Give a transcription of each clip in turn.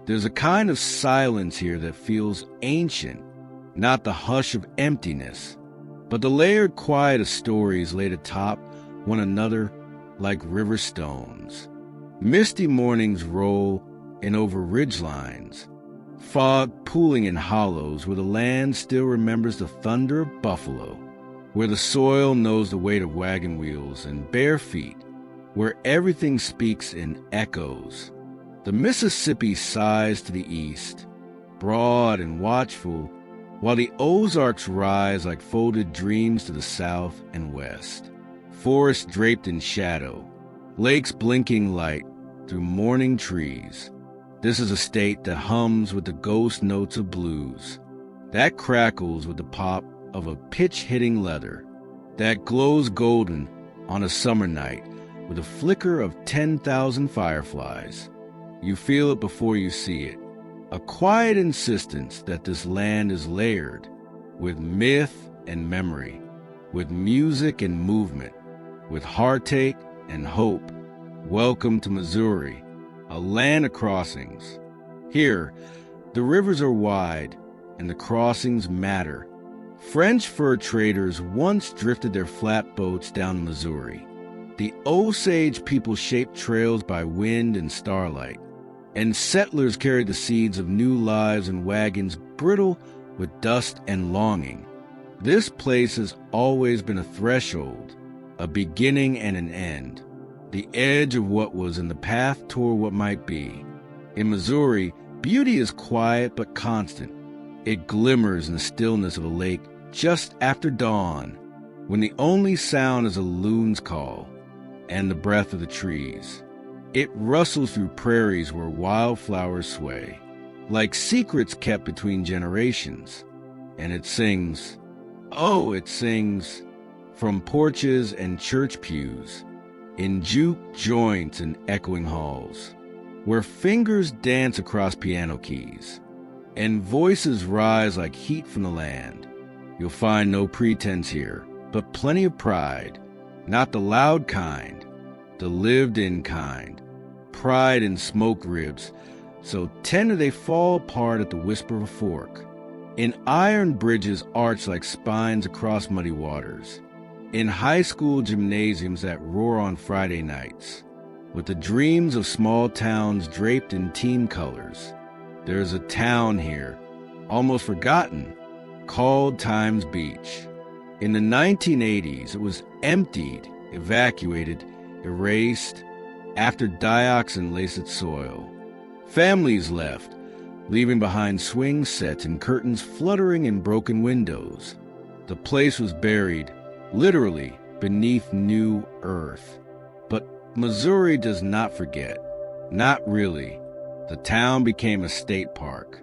There's a kind of silence here that feels ancient, not the hush of emptiness, but the layered quiet of stories laid atop one another like river stones. Misty mornings roll in over ridgelines, fog pooling in hollows where the land still remembers the thunder of buffalo, where the soil knows the weight of wagon wheels and bare feet, where everything speaks in echoes. The Mississippi sighs to the east, broad and watchful, while the Ozarks rise like folded dreams to the south and west. Forests draped in shadow, lakes blinking light through morning trees. This is a state that hums with the ghost notes of blues, that crackles with the pop of a pitch-hitting leather, that glows golden on a summer night with a flicker of 10,000 fireflies. You feel it before you see it, a quiet insistence that this land is layered with myth and memory, with music and movement, with heartache and hope. Welcome to Missouri, a land of crossings. Here, the rivers are wide and the crossings matter. French fur traders once drifted their flatboats down Missouri. The Osage people shaped trails by wind and starlight, and settlers carried the seeds of new lives in wagons brittle with dust and longing. This place has always been a threshold, a beginning and an end, the edge of what was and the path toward what might be. In Missouri, beauty is quiet but constant. It glimmers in the stillness of a lake just after dawn, when the only sound is a loon's call and the breath of the trees. It rustles through prairies where wildflowers sway, like secrets kept between generations. And it sings, oh, it sings, from porches and church pews, in juke joints and echoing halls, where fingers dance across piano keys, and voices rise like heat from the land. You'll find no pretense here, but plenty of pride, not the loud kind, the lived-in kind. Pride in smoke ribs, so tender they fall apart at the whisper of a fork. In iron bridges arched like spines across muddy waters. In high school gymnasiums that roar on Friday nights. With the dreams of small towns draped in team colors. There is a town here, almost forgotten, called Times Beach. In the 1980s, it was emptied, evacuated, erased, after dioxin-laced soil. Families left, leaving behind swing sets and curtains fluttering in broken windows. The place was buried, literally, beneath new earth. But Missouri does not forget. Not really. The town became a state park.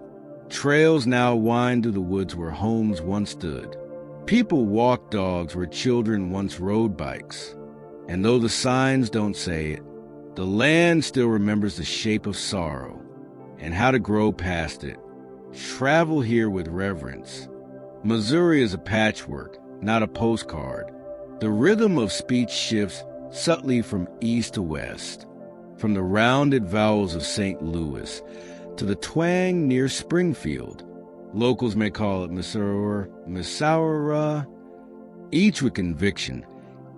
Trails now wind through the woods where homes once stood. People walk dogs where children once rode bikes. And though the signs don't say it, the land still remembers the shape of sorrow and how to grow past it. Travel here with reverence. Missouri is a patchwork, not a postcard. The rhythm of speech shifts subtly from east to west, from the rounded vowels of St. Louis to the twang near Springfield. Locals may call it Missouri, each with conviction,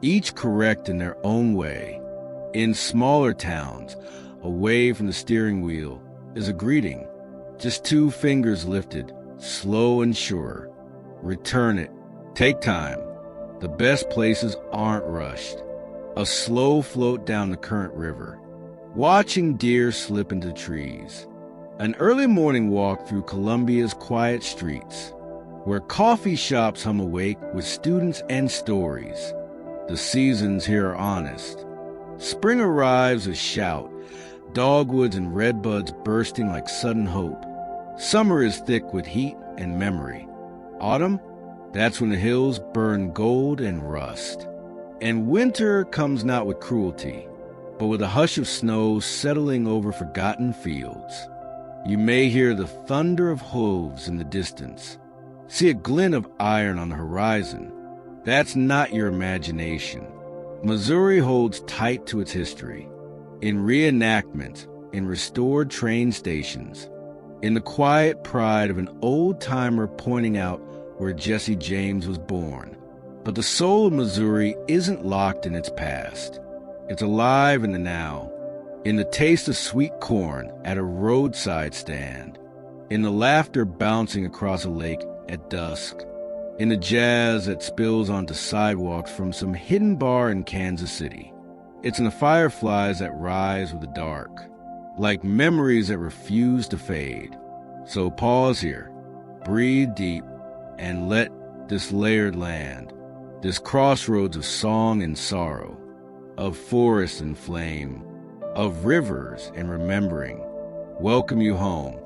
each correct in their own way. In smaller towns, away from the steering wheel, is a greeting. Just two fingers lifted, slow and sure. Return it. Take time. The best places aren't rushed. A slow float down the current river. Watching deer slip into trees. An early morning walk through Columbia's quiet streets, where coffee shops hum awake with students and stories. The seasons here are honest. Spring arrives with shout, dogwoods and redbuds bursting like sudden hope. Summer is thick with heat and memory. Autumn, that's when the hills burn gold and rust. And winter comes not with cruelty, but with a hush of snow settling over forgotten fields. You may hear the thunder of hooves in the distance, see a glint of iron on the horizon. That's not your imagination. Missouri holds tight to its history. In reenactments, in restored train stations, in the quiet pride of an old-timer pointing out where Jesse James was born. But the soul of Missouri isn't locked in its past. It's alive in the now, in the taste of sweet corn at a roadside stand, in the laughter bouncing across a lake at dusk, in the jazz that spills onto sidewalks from some hidden bar in Kansas City. It's in the fireflies that rise with the dark, like memories that refuse to fade. So pause here, breathe deep, and let this layered land, this crossroads of song and sorrow, of forest and flame, of rivers and remembering, welcome you home.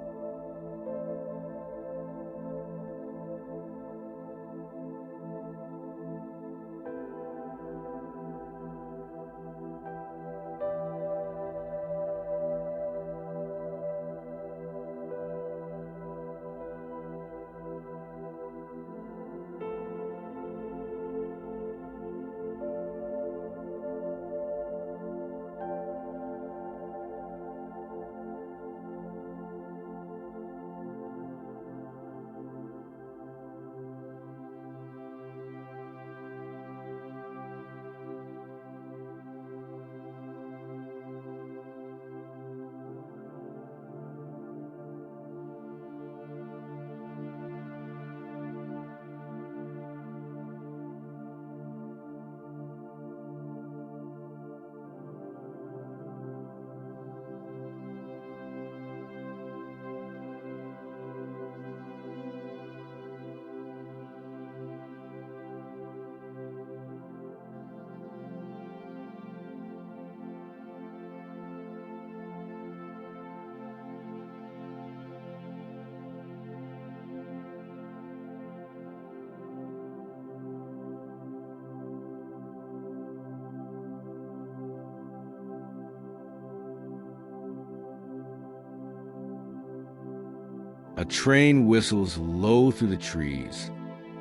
A train whistles low through the trees,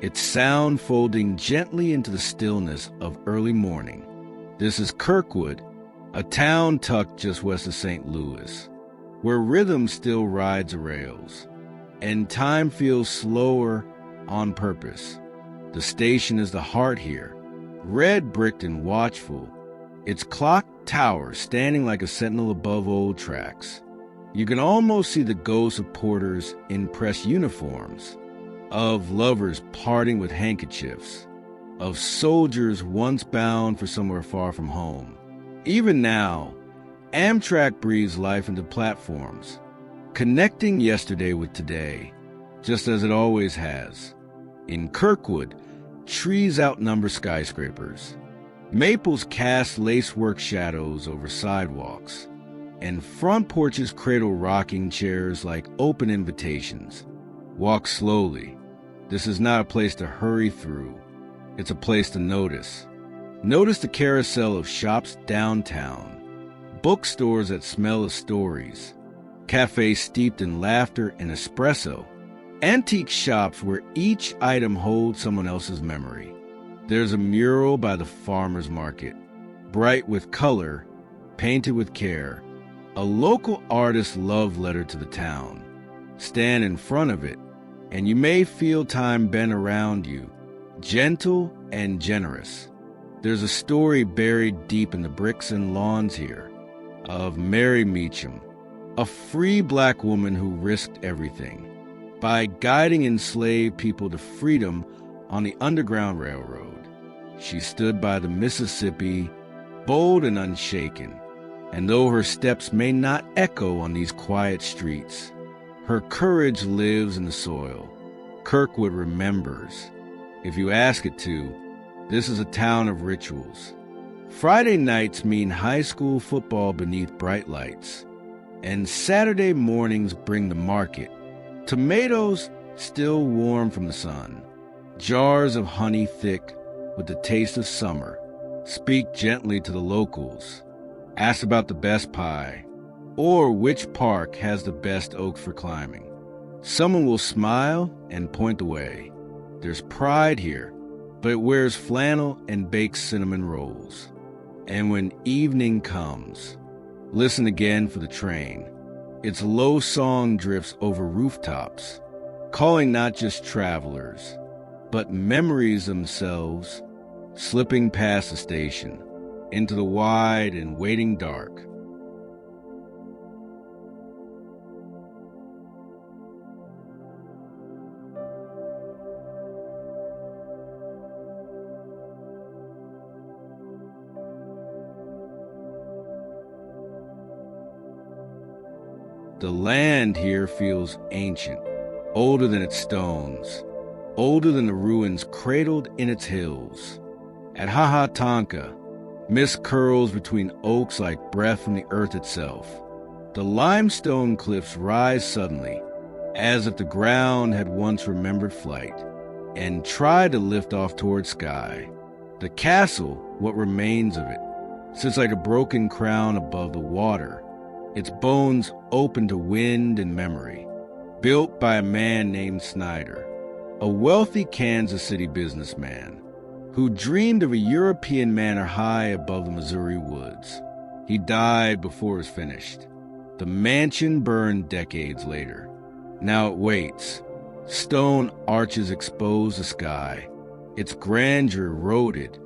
its sound folding gently into the stillness of early morning. This is Kirkwood, a town tucked just west of St. Louis, where rhythm still rides the rails, and time feels slower on purpose. The station is the heart here, red-bricked and watchful, its clock tower standing like a sentinel above old tracks. You can almost see the ghosts of porters in press uniforms, of lovers parting with handkerchiefs, of soldiers once bound for somewhere far from home. Even now, Amtrak breathes life into platforms, connecting yesterday with today, just as it always has. In Kirkwood, trees outnumber skyscrapers. Maples cast lacework shadows over sidewalks, and front porches cradle rocking chairs like open invitations. Walk slowly. This is not a place to hurry through. It's a place to notice. Notice the carousel of shops downtown, bookstores that smell of stories, cafes steeped in laughter and espresso, antique shops where each item holds someone else's memory. There's a mural by the farmer's market, bright with color, painted with care, a local artist's love letter to the town. Stand in front of it, and you may feel time bend around you, gentle and generous. There's a story buried deep in the bricks and lawns here, of Mary Meacham, a free black woman who risked everything by guiding enslaved people to freedom on the Underground Railroad. She stood by the Mississippi, bold and unshaken, and though her steps may not echo on these quiet streets, her courage lives in the soil. Kirkwood remembers. If you ask it to, this is a town of rituals. Friday nights mean high school football beneath bright lights, and Saturday mornings bring the market. Tomatoes still warm from the sun, jars of honey thick with the taste of summer. Speak gently to the locals. Ask about the best pie, or which park has the best oaks for climbing. Someone will smile and point the way. There's pride here, but it wears flannel and bakes cinnamon rolls. And when evening comes, listen again for the train. Its low song drifts over rooftops, calling not just travelers, but memories themselves, slipping past the station, into the wide and waiting dark. The land here feels ancient, older than its stones, older than the ruins cradled in its hills. At Tonka, mist curls between oaks like breath from the earth itself. The limestone cliffs rise suddenly, as if the ground had once remembered flight, and tried to lift off toward sky. The castle, what remains of it, sits like a broken crown above the water, its bones open to wind and memory, built by a man named Snyder, a wealthy Kansas City businessman who dreamed of a European manor high above the Missouri woods. He died before it was finished. The mansion burned decades later. Now it waits. Stone arches expose the sky, its grandeur eroded,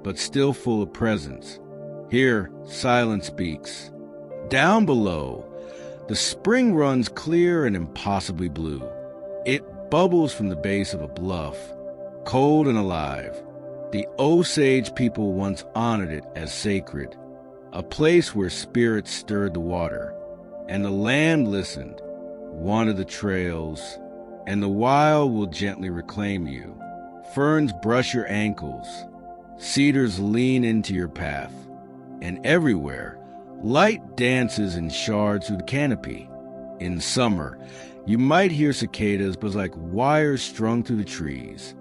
but still full of presence. Here, silence speaks. Down below, the spring runs clear and impossibly blue. It bubbles from the base of a bluff, cold and alive. The Osage people once honored it as sacred, a place where spirits stirred the water, and the land listened, wanted the trails, and the wild will gently reclaim you. Ferns brush your ankles, cedars lean into your path, and everywhere, light dances in shards through the canopy. In summer, you might hear cicadas, but like wires strung through the trees.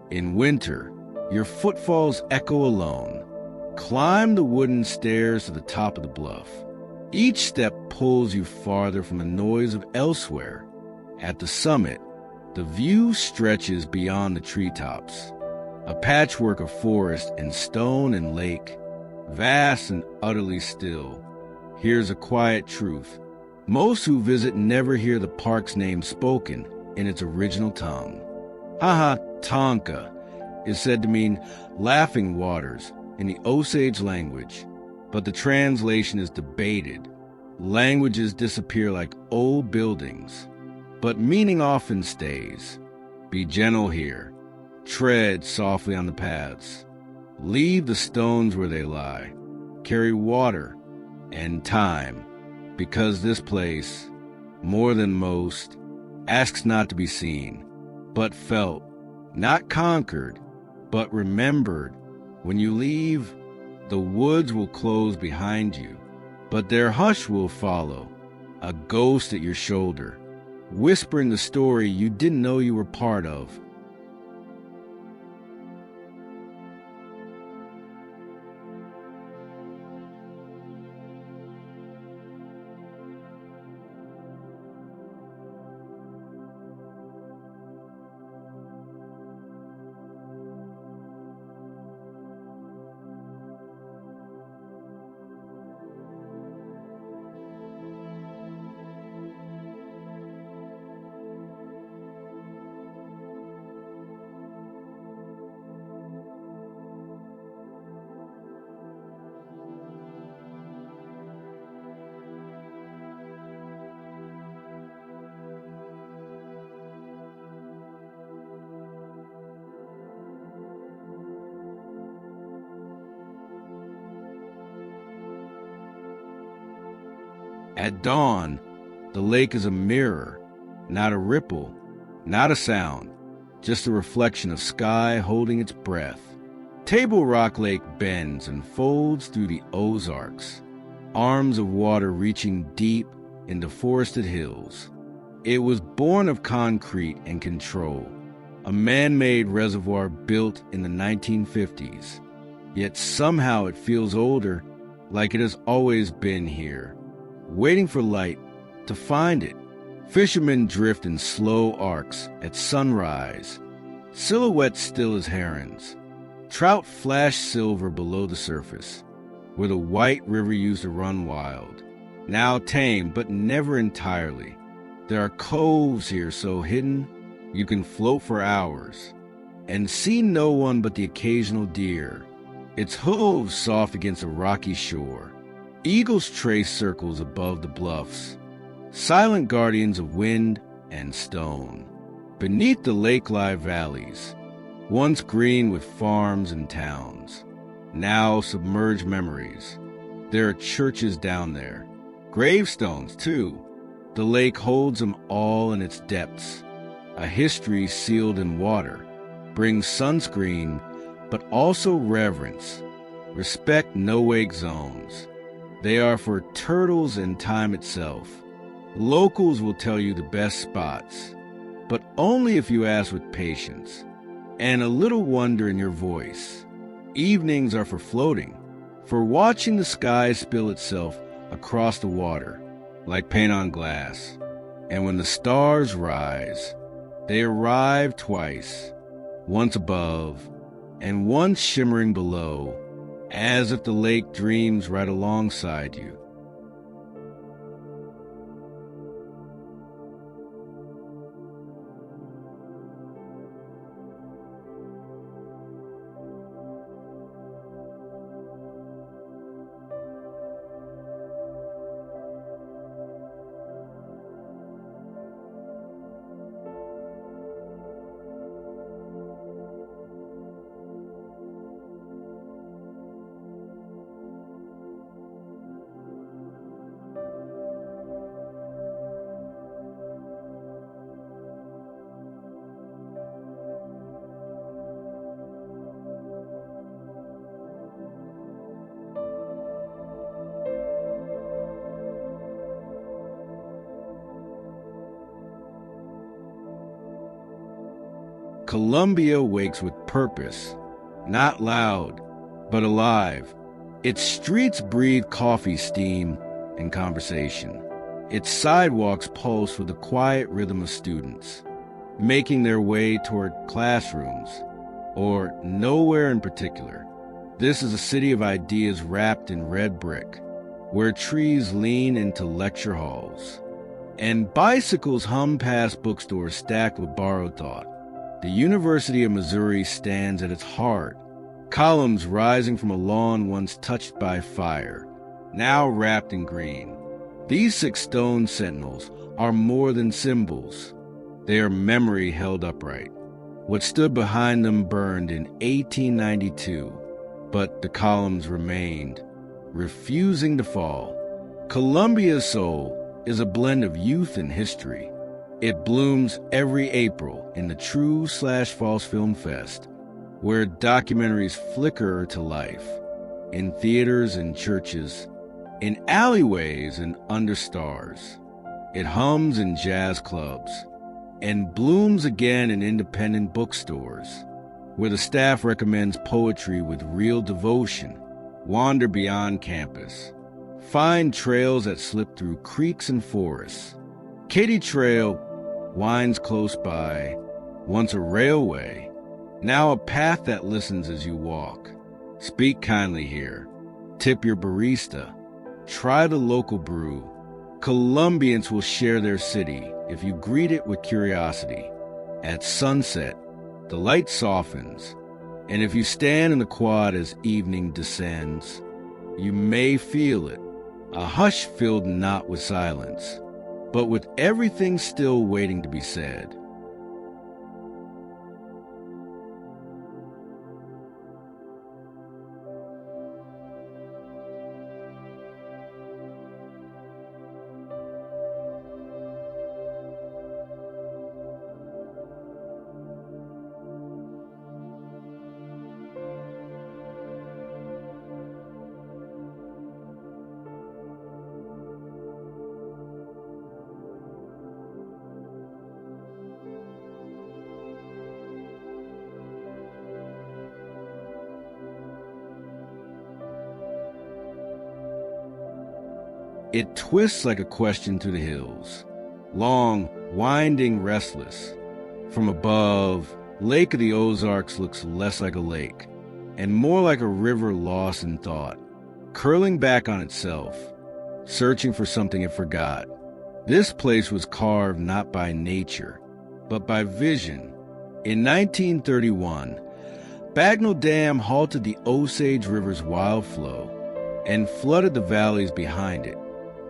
In winter, your footfalls echo alone. Climb the wooden stairs to the top of the bluff. Each step pulls you farther from the noise of elsewhere. At the summit, the view stretches beyond the treetops, a patchwork of forest and stone and lake, vast and utterly still. Here's a quiet truth. Most who visit never hear the park's name spoken in its original tongue. Tonka is said to mean laughing waters in the Osage language, but the translation is debated. Languages disappear like old buildings, but meaning often stays. Be gentle here. Tread softly on the paths. Leave the stones where they lie. Carry water and time, because this place, more than most, asks not to be seen, but felt, not conquered, but remembered. When you leave, the woods will close behind you, but their hush will follow, a ghost at your shoulder, whispering the story you didn't know you were part of. At dawn, the lake is a mirror, not a ripple, not a sound, just a reflection of sky holding its breath. Table Rock Lake bends and folds through the Ozarks, arms of water reaching deep into forested hills. It was born of concrete and control, a man-made reservoir built in the 1950s. Yet somehow it feels older, like it has always been here, waiting for light to find it. Fishermen drift in slow arcs at sunrise, silhouettes still as herons. Trout flash silver below the surface, where the white river used to run wild. now tame but never entirely. There are coves here so hidden you can float for hours and see no one but the occasional deer, its hooves soft against a rocky shore. Eagles trace circles above the bluffs, silent guardians of wind and stone. Beneath the lake lie valleys, once green with farms and towns, now submerged memories. There are churches down there, gravestones too. The lake holds them all in its depths. A history sealed in water brings sunscreen, but also reverence. Respect no-wake zones. They are for turtles and time itself. Locals will tell you the best spots, but only if you ask with patience and a little wonder in your voice. Evenings are for floating, for watching the sky spill itself across the water like paint on glass. And when the stars rise, they arrive twice, once above and once shimmering below, as if the lake dreams right alongside you. Columbia wakes with purpose, not loud, but alive. Its streets breathe coffee steam and conversation. Its sidewalks pulse with the quiet rhythm of students, making their way toward classrooms, or nowhere in particular. This is a city of ideas wrapped in red brick, where trees lean into lecture halls, and bicycles hum past bookstores stacked with borrowed thought. The University of Missouri stands at its heart, columns rising from a lawn once touched by fire, now wrapped in green. These 6 stone sentinels are more than symbols. They are memory held upright. What stood behind them burned in 1892, but the columns remained, refusing to fall. Columbia's soul is a blend of youth and history. It blooms every April in the True/False Film Fest, where documentaries flicker to life, in theaters and churches, in alleyways and under stars. It hums in jazz clubs, and blooms again in independent bookstores, where the staff recommends poetry with real devotion. Wander beyond campus. Find trails that slip through creeks and forests. Katy Trail winds close by, once a railway, now a path that listens as you walk. Speak kindly here. Tip your barista. Try the local brew. Columbians will share their city if you greet it with curiosity. At sunset, the light softens, and if you stand in the quad as evening descends, you may feel it, a hush filled not with silence, but with everything still waiting to be said. It twists like a question through the hills, long, winding, restless. From above, Lake of the Ozarks looks less like a lake, and more like a river lost in thought, curling back on itself. searching for something it forgot. This place was carved not by nature, but by vision. In 1931, Bagnell Dam halted the Osage River's wild flow and flooded the valleys behind it.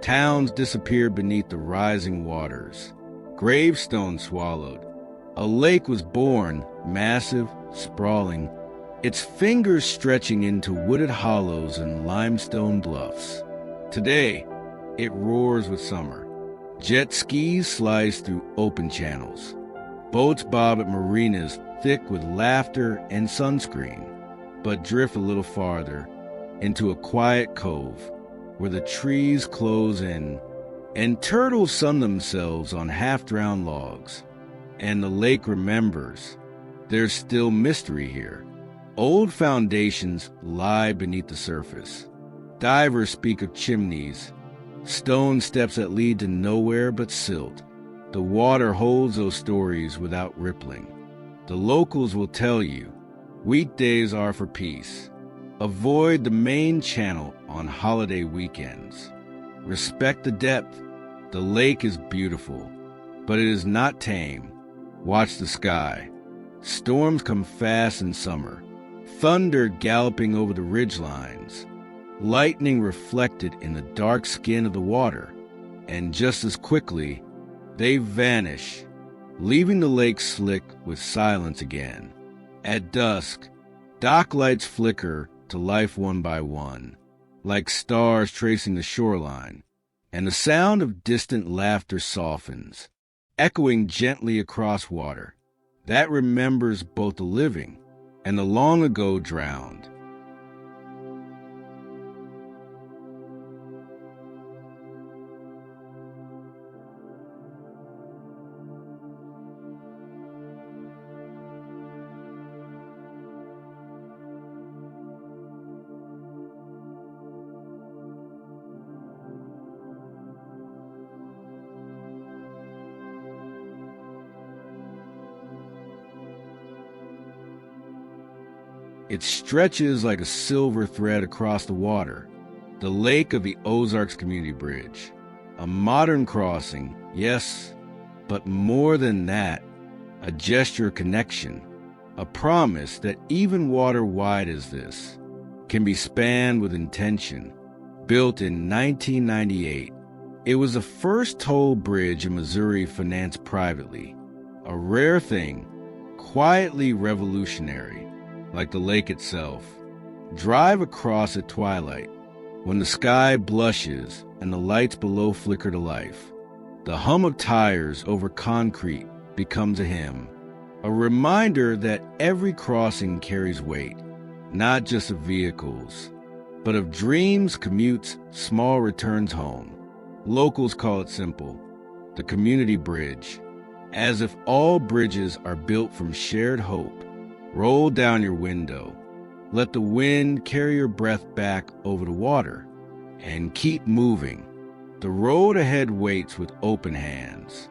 Towns disappeared beneath the rising waters. Gravestones swallowed. A lake was born, massive, sprawling, its fingers stretching into wooded hollows and limestone bluffs. Today, it roars with summer. Jet skis slice through open channels. Boats bob at marinas thick with laughter and sunscreen, but drift a little farther into a quiet cove where the trees close in and turtles sun themselves on half-drowned logs. And the lake remembers there's still mystery here. Old foundations lie beneath the surface. Divers speak of chimneys, stone steps that lead to nowhere but silt. The water holds those stories without rippling. The locals will tell you, weekdays are for peace. Avoid the main channel on holiday weekends. Respect the depth. The lake is beautiful, but it is not tame. Watch the sky. Storms come fast in summer. Thunder galloping over the ridgelines. Lightning reflected in the dark skin of the water. And just as quickly, they vanish, leaving the lake slick with silence again. At dusk, dock lights flicker to life one by one, like stars tracing the shoreline, and the sound of distant laughter softens, echoing gently across water that remembers both the living and the long ago drowned. It stretches like a silver thread across the water, the lake of the Ozarks Community Bridge. A modern crossing, yes, but more than that, a gesture of connection, a promise that even water wide as this can be spanned with intention. Built in 1998, it was the first toll bridge in Missouri financed privately, a rare thing, quietly revolutionary. Like the lake itself. Drive across at twilight, when the sky blushes and the lights below flicker to life. The hum of tires over concrete becomes a hymn, a reminder that every crossing carries weight, not just of vehicles, but of dreams, commutes, small returns home. Locals call it simple, the community bridge, as if all bridges are built from shared hope. Roll down your window, let the wind carry your breath back over the water, and keep moving. The road ahead waits with open hands.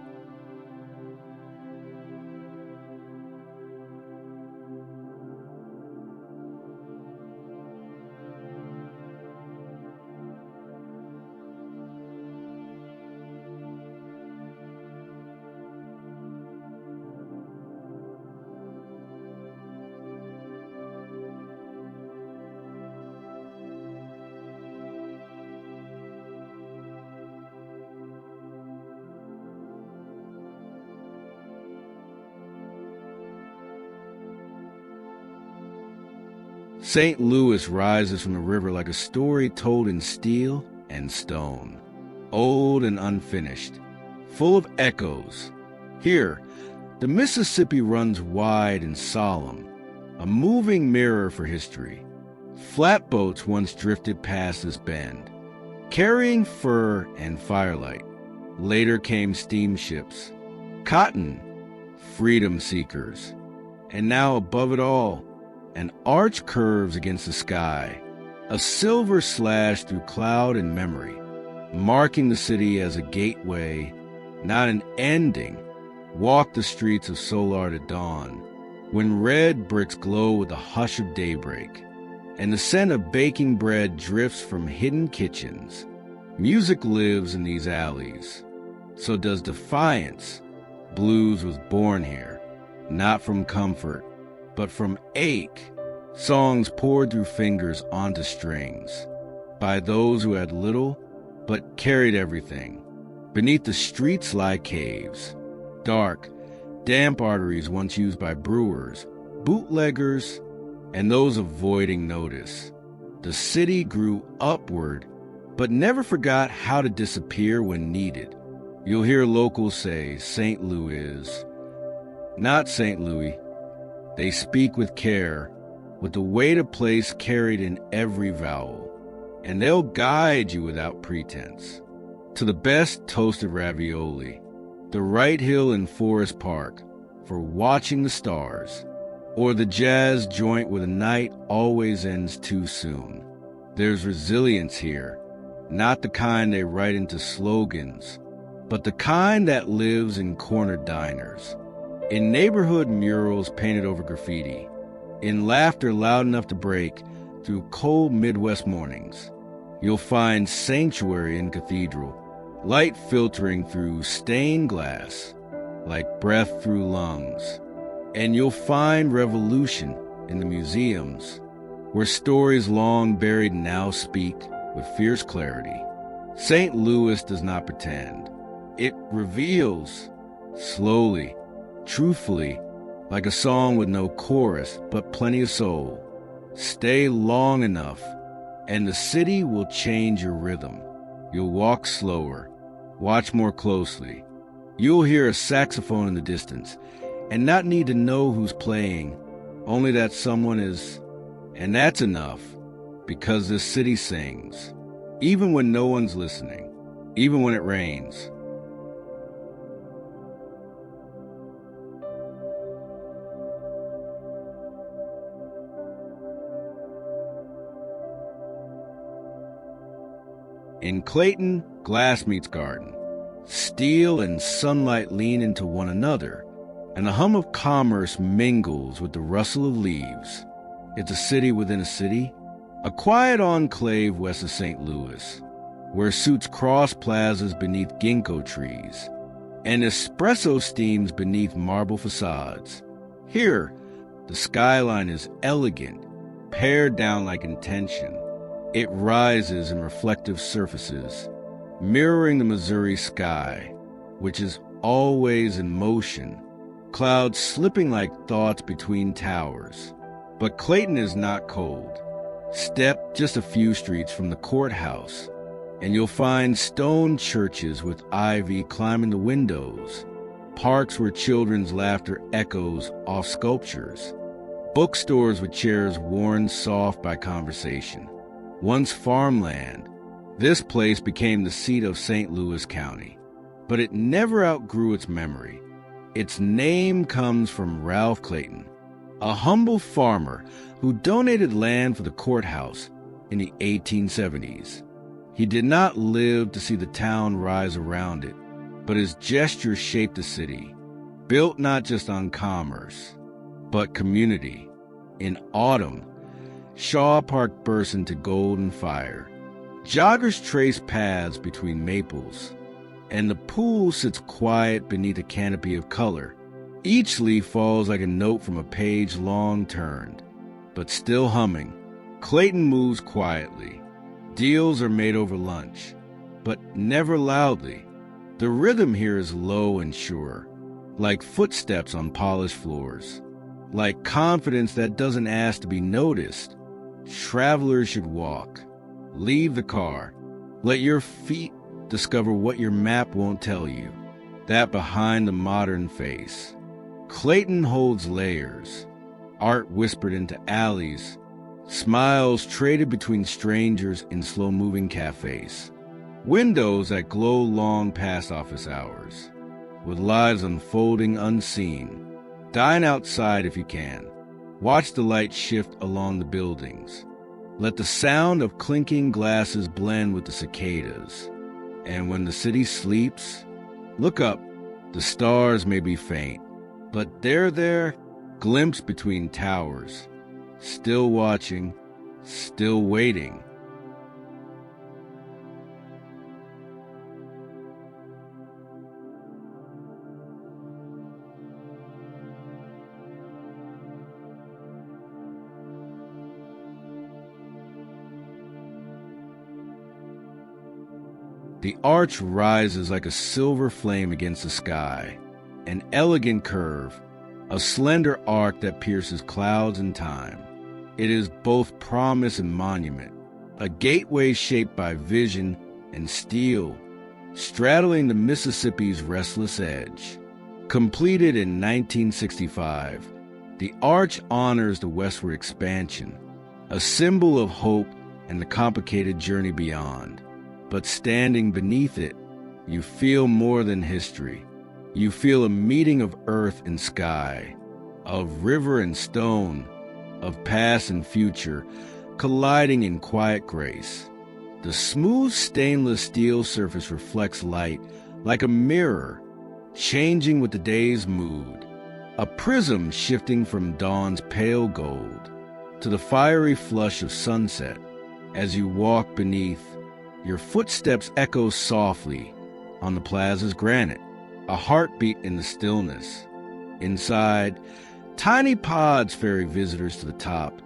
St. Louis rises from the river like a story told in steel and stone, old and unfinished, full of echoes. Here, the Mississippi runs wide and solemn, a moving mirror for history. Flatboats once drifted past this bend, carrying fur and firelight. Later came steamships, cotton, freedom seekers, and now above it all, an arch curves against the sky, a silver slash through cloud and memory, marking the city as a gateway, not an ending. Walk the streets of Solar to dawn, when red bricks glow with the hush of daybreak, and the scent of baking bread drifts from hidden kitchens. Music lives in these alleys. So does defiance. Blues was born here, not from comfort, but from ache. Songs poured through fingers onto strings, by those who had little, but carried everything. Beneath the streets lie caves, dark, damp arteries once used by brewers, bootleggers, and those avoiding notice. The city grew upward, but never forgot how to disappear when needed. You'll hear locals say St. Louis is not St. Louis. They speak with care, with the weight of place carried in every vowel, and they'll guide you without pretense. To the best toasted ravioli, the Wright Hill in Forest Park for watching the stars, or the jazz joint where the night always ends too soon. There's resilience here, not the kind they write into slogans, but the kind that lives in corner diners, in neighborhood murals painted over graffiti, in laughter loud enough to break through cold Midwest mornings. You'll find sanctuary in Cathedral, light filtering through stained glass, like breath through lungs. And you'll find revolution in the museums, where stories long buried now speak with fierce clarity. St. Louis does not pretend. It reveals, slowly, truthfully, like a song with no chorus but plenty of soul. Stay long enough, and the city will change your rhythm. You'll walk slower, watch more closely. You'll hear a saxophone in the distance, and not need to know who's playing, only that someone is. And that's enough, because this city sings, even when no one's listening, even when it rains. In Clayton, glass meets garden. Steel and sunlight lean into one another, and the hum of commerce mingles with the rustle of leaves. It's a city within a city, a quiet enclave west of St. Louis, where suits cross plazas beneath ginkgo trees, and espresso steams beneath marble facades. Here, the skyline is elegant, pared down like intention. It rises in reflective surfaces, mirroring the Missouri sky, which is always in motion, clouds slipping like thoughts between towers. But Clayton is not cold. Step just a few streets from the Courthouse, and you'll find stone churches with ivy climbing the windows, parks where children's laughter echoes off sculptures, bookstores with chairs worn soft by conversation. Once farmland, this place became the seat of St. Louis County, but it never outgrew its memory. Its name comes from Ralph Clayton, a humble farmer who donated land for the courthouse in the 1870s. He did not live to see the town rise around it, but his gesture shaped the city, built not just on commerce, but community. In autumn, Shaw Park bursts into golden fire. Joggers trace paths between maples, and the pool sits quiet beneath a canopy of color. Each leaf falls like a note from a page long turned, but still humming. Clayton moves quietly. Deals are made over lunch, but never loudly. The rhythm here is low and sure, like footsteps on polished floors, like confidence that doesn't ask to be noticed. Travelers should walk. Leave the car. Let your feet discover what your map won't tell you, that behind the modern face. Clayton holds layers, art whispered into alleys, smiles traded between strangers in slow-moving cafes, windows that glow long past office hours, with lives unfolding unseen. Dine outside if you can. Watch the light shift along the buildings. Let the sound of clinking glasses blend with the cicadas. And when the city sleeps, look up. The stars may be faint, but they're there, glimpsed between towers, still watching, still waiting. The arch rises like a silver flame against the sky, an elegant curve, a slender arc that pierces clouds and time. It is both promise and monument, a gateway shaped by vision and steel, straddling the Mississippi's restless edge. Completed in 1965, the arch honors the westward expansion, a symbol of hope and the complicated journey beyond. But standing beneath it, you feel more than history. You feel a meeting of earth and sky, of river and stone, of past and future, colliding in quiet grace. The smooth stainless steel surface reflects light like a mirror, changing with the day's mood, a prism shifting from dawn's pale gold to the fiery flush of sunset. As you walk beneath, your footsteps echo softly on the plaza's granite, a heartbeat in the stillness. Inside, tiny pods ferry visitors to the top,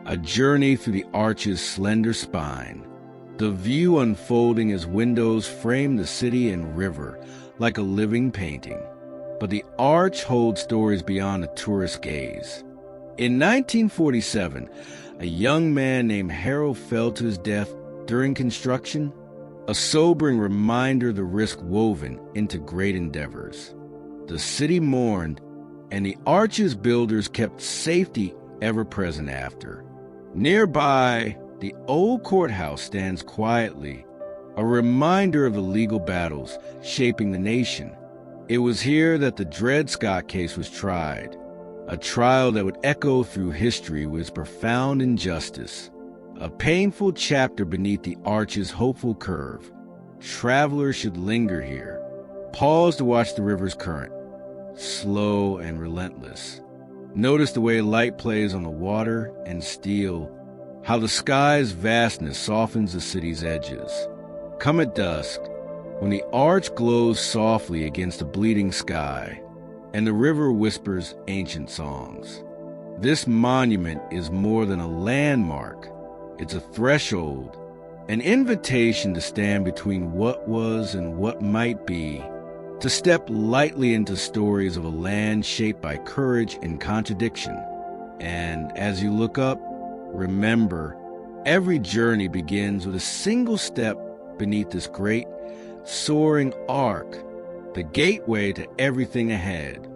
a journey through the arch's slender spine. The view unfolding as windows frame the city and river like a living painting. But the arch holds stories beyond the tourist gaze. In 1947, a young man named Harold fell to his death during construction, a sobering reminder of the risk woven into great endeavors. The city mourned, and the arch's builders kept safety ever present after. Nearby, the old courthouse stands quietly, a reminder of the legal battles shaping the nation. It was here that the Dred Scott case was tried, a trial that would echo through history with its profound injustice. A painful chapter beneath the arch's hopeful curve. Travelers should linger here, pause to watch the river's current, slow and relentless. Notice the way light plays on the water and steel, how the sky's vastness softens the city's edges. Come at dusk, when the arch glows softly against the bleeding sky, and the river whispers ancient songs. This monument is more than a landmark. It's a threshold, an invitation to stand between what was and what might be, to step lightly into stories of a land shaped by courage and contradiction. And as you look up, remember, every journey begins with a single step beneath this great, soaring arc, the gateway to everything ahead.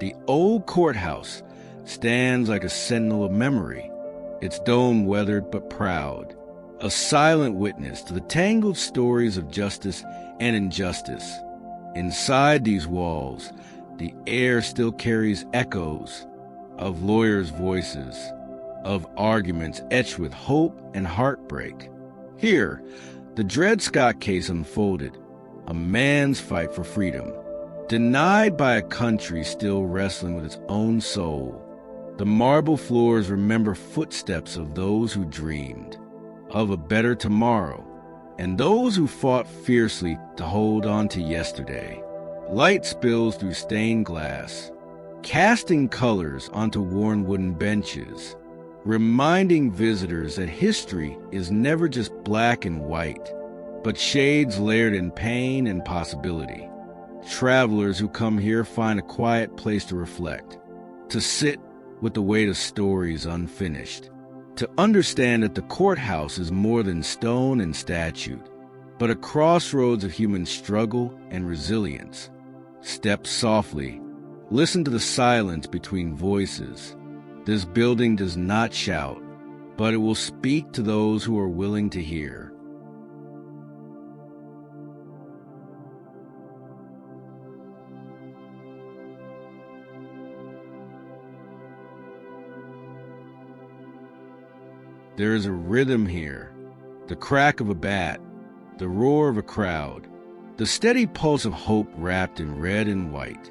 The old courthouse stands like a sentinel of memory, its dome weathered but proud, a silent witness to the tangled stories of justice and injustice. Inside these walls, the air still carries echoes of lawyers' voices, of arguments etched with hope and heartbreak. Here, the Dred Scott case unfolded, a man's fight for freedom, denied by a country still wrestling with its own soul. The marble floors remember footsteps of those who dreamed of a better tomorrow, and those who fought fiercely to hold on to yesterday. Light spills through stained glass, casting colors onto worn wooden benches, reminding visitors that history is never just black and white, but shades layered in pain and possibility. Travelers who come here find a quiet place to reflect, to sit with the weight of stories unfinished, to understand that the courthouse is more than stone and statute, but a crossroads of human struggle and resilience. Step softly, listen to the silence between voices. This building does not shout, but it will speak to those who are willing to hear. There is a rhythm here, The crack of a bat, the roar of a crowd, the steady pulse of hope wrapped in red and white.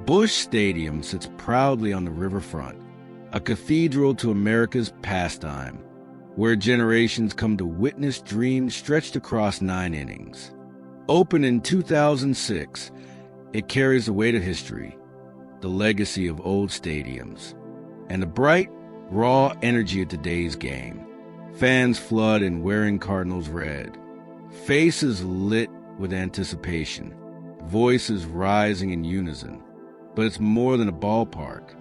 Busch Stadium sits proudly on the riverfront, a cathedral to America's pastime, where generations come to witness dreams stretched across 9 innings. Opened in 2006, it carries the weight of history, the legacy of old stadiums, and the bright, raw energy of today's game. Fans flood in wearing Cardinals red, faces lit with anticipation, voices rising in unison. But it's more than a ballpark.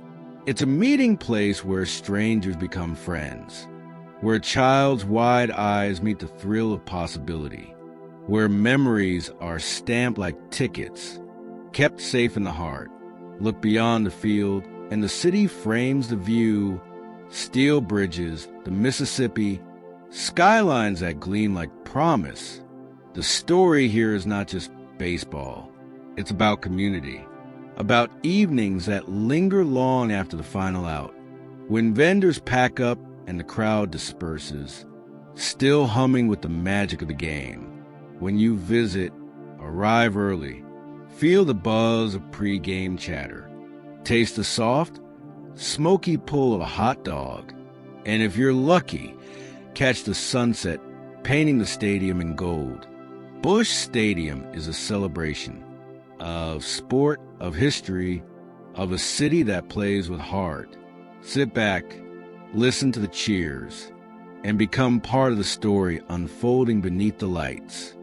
It's a meeting place where strangers become friends, where a child's wide eyes meet the thrill of possibility, where memories are stamped like tickets, kept safe in the heart. Look beyond the field, and the city frames the view. Steel bridges, the Mississippi, skylines that gleam like promise. The story here is not just baseball. It's about community, about evenings that linger long after the final out, when vendors pack up and the crowd disperses, still humming with the magic of the game. When you visit, arrive early, feel the buzz of pre-game chatter, taste the soft, smoky pull of a hot dog, and if you're lucky, catch the sunset painting the stadium in gold. Busch Stadium is a celebration of sport, of history, of a city that plays with heart. Sit back, listen to the cheers, and become part of the story unfolding beneath the lights.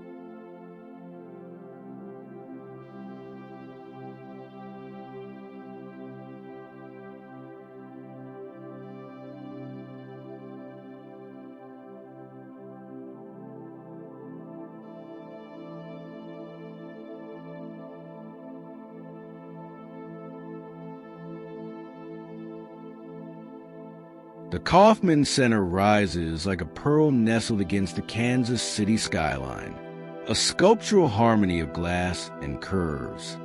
The Kauffman Center rises like a pearl nestled against the Kansas City skyline, a sculptural harmony of glass and curves,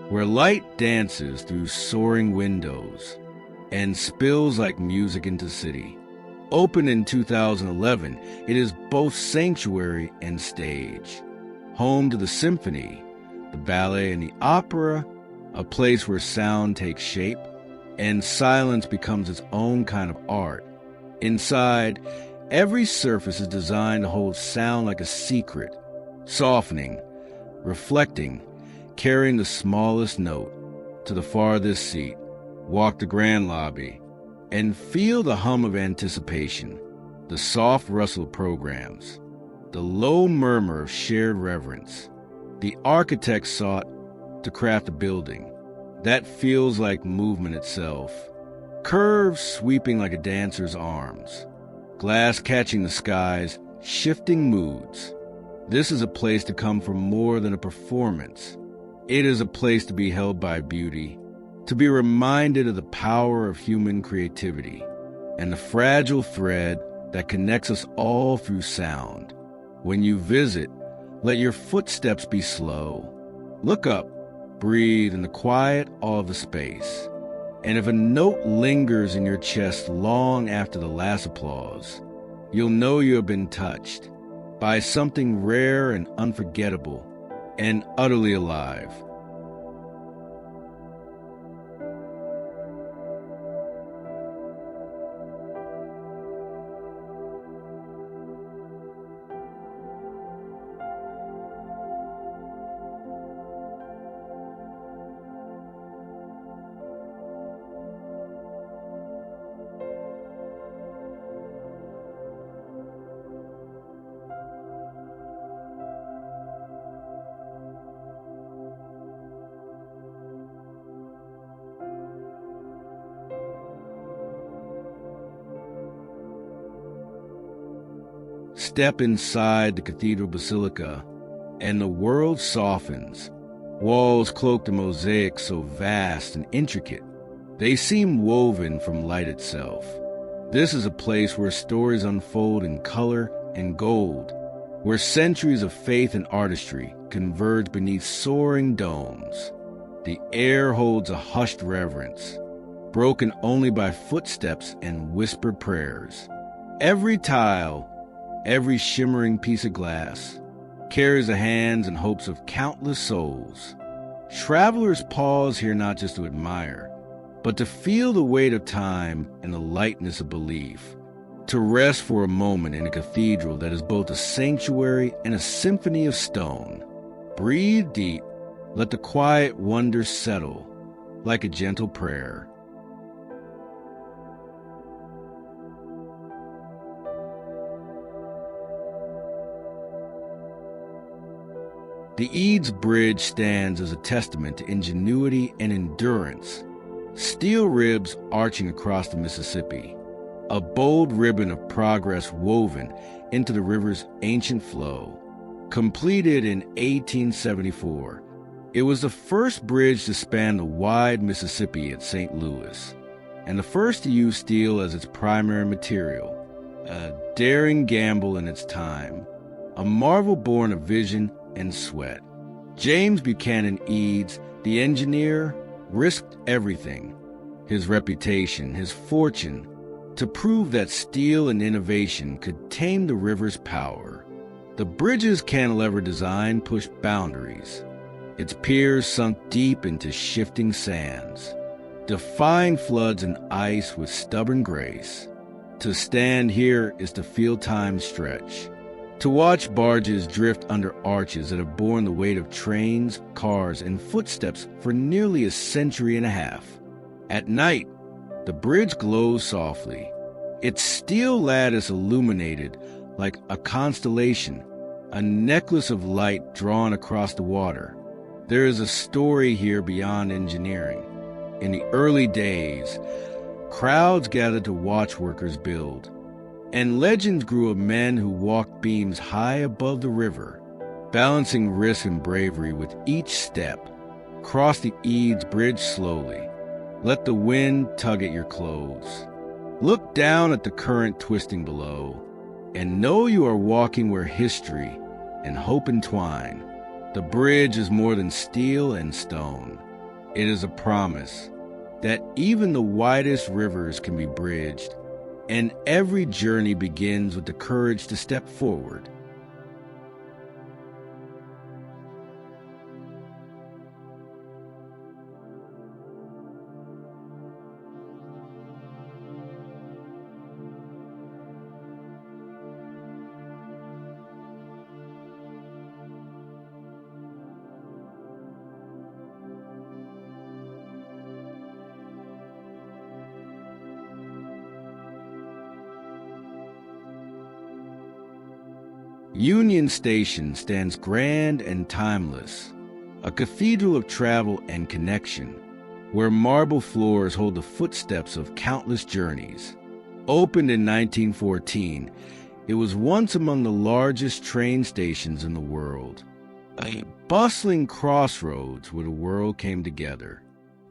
where light dances through soaring windows and spills like music into the city. Opened in 2011, it is both sanctuary and stage, home to the symphony, the ballet, and the opera, a place where sound takes shape and silence becomes its own kind of art. Inside, every surface is designed to hold sound like a secret, softening, reflecting, carrying the smallest note to the farthest seat. Walk the grand lobby and feel the hum of anticipation, the soft rustle of programs, the low murmur of shared reverence. The architect sought to craft a building that feels like movement itself. Curves sweeping like a dancer's arms. Glass catching the skies, shifting moods. This is a place to come for more than a performance. It is a place to be held by beauty, to be reminded of the power of human creativity, and the fragile thread that connects us all through sound. When you visit, let your footsteps be slow. Look up, breathe in the quiet awe of the space. And if a note lingers in your chest long after the last applause, you'll know you have been touched by something rare and unforgettable and utterly alive. Step inside the Cathedral Basilica, and the world softens. Walls cloaked in mosaics so vast and intricate, they seem woven from light itself. This is a place where stories unfold in color and gold, where centuries of faith and artistry converge beneath soaring domes. The air holds a hushed reverence, broken only by footsteps and whispered prayers. Every tile, Every shimmering piece of glass carries the hands and hopes of countless souls. Travelers pause here not just to admire, but to feel the weight of time and the lightness of belief, to rest for a moment in a cathedral that is both a sanctuary and a symphony of stone. Breathe deep, let the quiet wonder settle like a gentle prayer. The Eads Bridge stands as a testament to ingenuity and endurance. Steel ribs arching across the Mississippi, a bold ribbon of progress woven into the river's ancient flow. Completed in 1874, it was the first bridge to span the wide Mississippi at St. Louis, and the first to use steel as its primary material. A daring gamble in its time, a marvel born of vision and sweat. James Buchanan Eads, the engineer, risked everything, his reputation, his fortune, to prove that steel and innovation could tame the river's power. The bridge's cantilever design pushed boundaries. Its piers sunk deep into shifting sands, defying floods and ice with stubborn grace. To stand here is to feel time stretch, to watch barges drift under arches that have borne the weight of trains, cars, and footsteps for nearly a century and a half. At night, the bridge glows softly, its steel lattice illuminated like a constellation, a necklace of light drawn across the water. There is a story here beyond engineering. In the early days, crowds gathered to watch workers build, and legends grew of men who walked beams high above the river, balancing risk and bravery with each step. Cross the Eads Bridge slowly. Let the wind tug at your clothes. Look down at the current twisting below, and know you are walking where history and hope entwine. The bridge is more than steel and stone. It is a promise that even the widest rivers can be bridged, and every journey begins with the courage to step forward. Union Station stands grand and timeless, a cathedral of travel and connection, where marble floors hold the footsteps of countless journeys. Opened in 1914, it was once among the largest train stations in the world, a bustling crossroads where the world came together.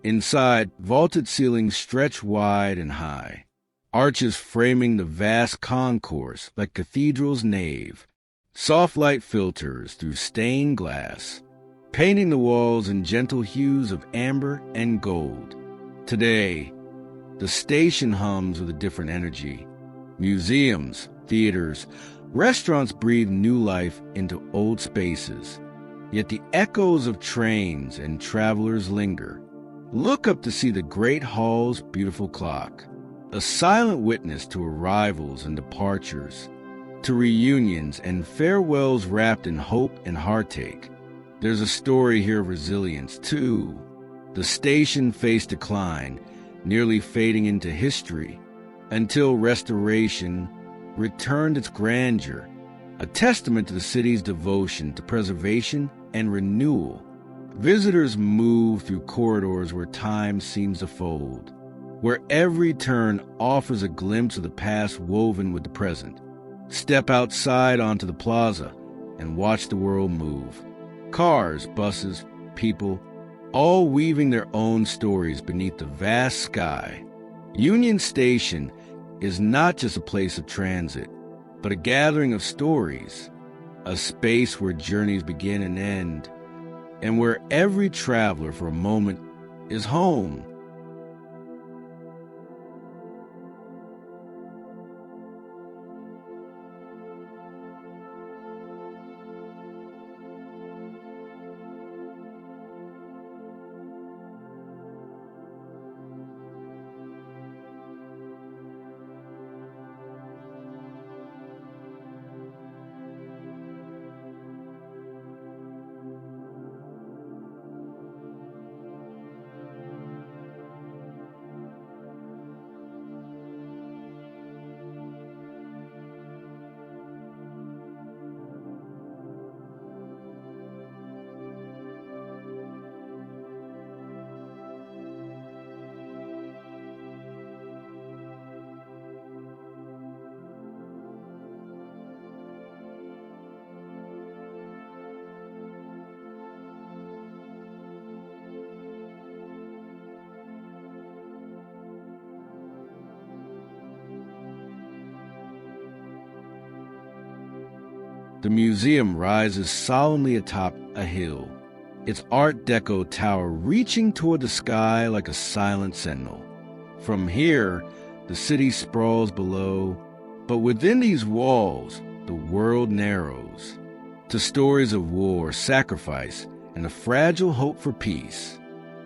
Inside, vaulted ceilings stretch wide and high, arches framing the vast concourse like cathedral's nave. Soft light filters through stained glass, painting the walls in gentle hues of amber and gold. Today, the station hums with a different energy. Museums, theaters, restaurants breathe new life into old spaces. Yet the echoes of trains and travelers linger. Look up to see the great hall's beautiful clock, a silent witness to arrivals and departures, to reunions and farewells wrapped in hope and heartache. There's a story here of resilience, too. The station faced decline, nearly fading into history, until restoration returned its grandeur, a testament to the city's devotion to preservation and renewal. Visitors move through corridors where time seems to fold, where every turn offers a glimpse of the past woven with the present. Step outside onto the plaza and watch the world move. Cars, buses, people, all weaving their own stories beneath the vast sky. Union Station is not just a place of transit, but a gathering of stories, a space where journeys begin and end, and where every traveler for a moment is home. The museum rises solemnly atop a hill, its Art Deco tower reaching toward the sky like a silent sentinel. From here, the city sprawls below, but within these walls, the world narrows to stories of war, sacrifice, and a fragile hope for peace.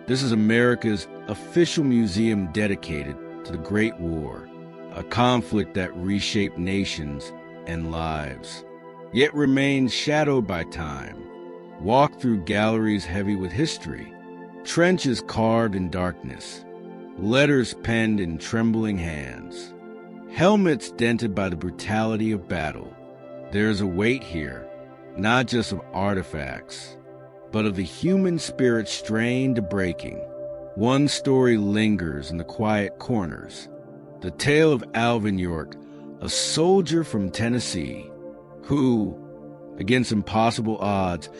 This is America's official museum dedicated to the Great War, a conflict that reshaped nations and lives, yet remains shadowed by time. Walk through galleries heavy with history, trenches carved in darkness, letters penned in trembling hands, helmets dented by the brutality of battle. There is a weight here, not just of artifacts, but of the human spirit strained to breaking. One story lingers in the quiet corners, the tale of Alvin York, a soldier from Tennessee, who, against impossible odds,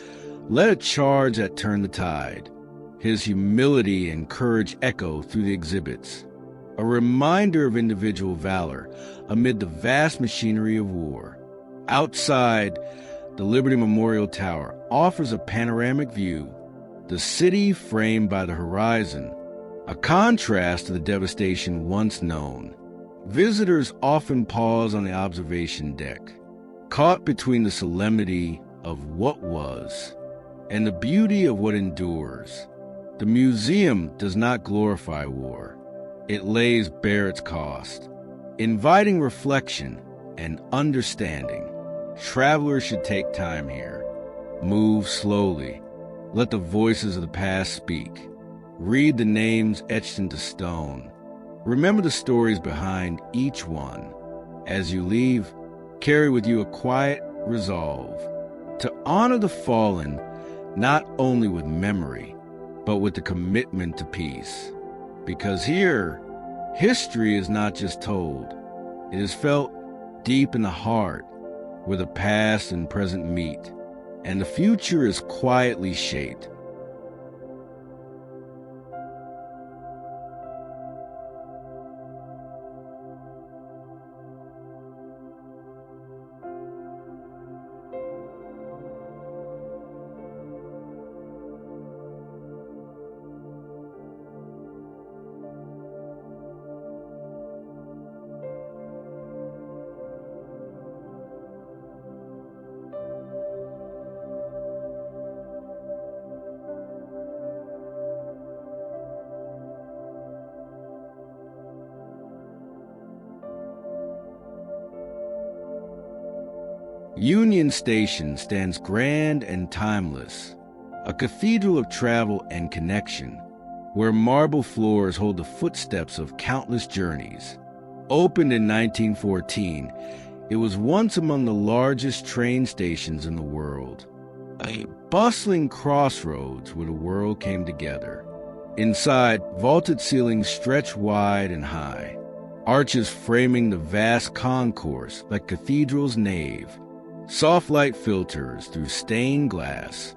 led a charge that turned the tide. His humility and courage echo through the exhibits, a reminder of individual valor amid the vast machinery of war. Outside, the Liberty Memorial Tower offers a panoramic view, the city framed by the horizon, a contrast to the devastation once known. Visitors often pause on the observation deck, caught between the solemnity of what was and the beauty of what endures. The museum does not glorify war. It lays bare its cost, inviting reflection and understanding. Travelers should take time here. Move slowly. Let the voices of the past speak. Read the names etched into stone. Remember the stories behind each one. As you leave, carry with you a quiet resolve to honor the fallen, not only with memory, but with the commitment to peace. Because here, history is not just told, it is felt deep in the heart, where the past and present meet, and the future is quietly shaped. Union Station stands grand and timeless, a cathedral of travel and connection, where marble floors hold the footsteps of countless journeys. Opened in 1914, it was once among the largest train stations in the world, a bustling crossroads where the world came together. Inside, vaulted ceilings stretch wide and high, arches framing the vast concourse like cathedral's nave. Soft light filters through stained glass,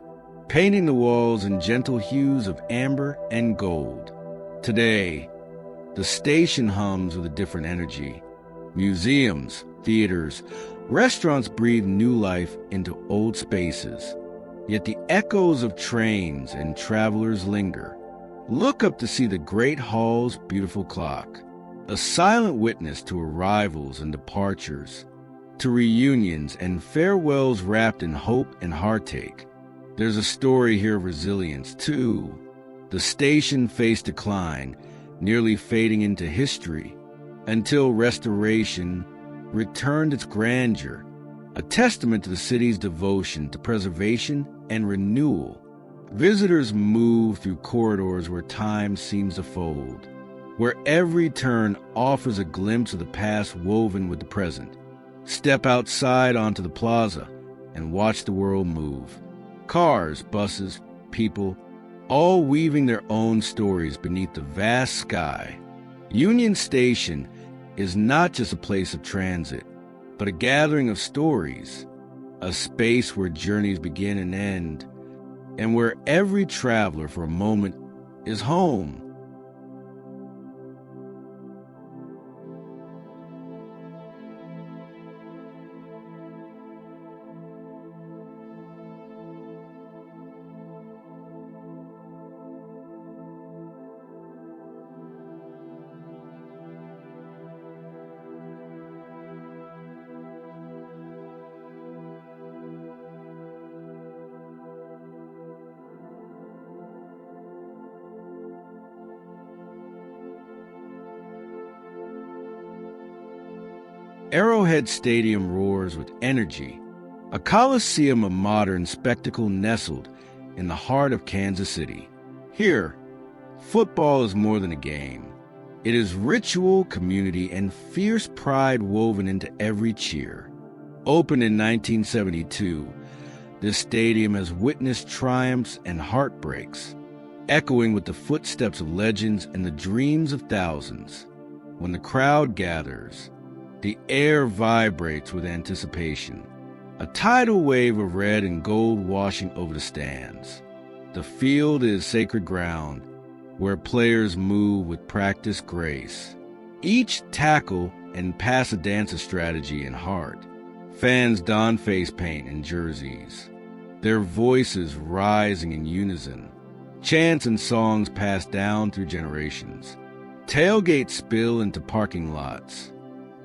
painting the walls in gentle hues of amber and gold. Today, the station hums with a different energy. Museums, theaters, restaurants breathe new life into old spaces. Yet the echoes of trains and travelers linger. Look up to see the Great Hall's beautiful clock, a silent witness to arrivals and departures, to reunions and farewells wrapped in hope and heartache. There's a story here of resilience, too. The station faced decline, nearly fading into history, until restoration returned its grandeur, a testament to the city's devotion to preservation and renewal. Visitors move through corridors where time seems to fold, where every turn offers a glimpse of the past woven with the present. Step outside onto the plaza and watch the world move. Cars, buses, people, all weaving their own stories beneath the vast sky. Union Station is not just a place of transit, but a gathering of stories, a space where journeys begin and end, and where every traveler for a moment is home. Arrowhead Stadium roars with energy, a coliseum of modern spectacle nestled in the heart of Kansas City. Here, football is more than a game. It is ritual, community, and fierce pride woven into every cheer. Opened in 1972, this stadium has witnessed triumphs and heartbreaks, echoing with the footsteps of legends and the dreams of thousands. When the crowd gathers, the air vibrates with anticipation, a tidal wave of red and gold washing over the stands. The field is sacred ground, where players move with practiced grace. Each tackle and pass a dance of strategy and heart. Fans don face paint and jerseys, their voices rising in unison. Chants and songs passed down through generations. Tailgates spill into parking lots,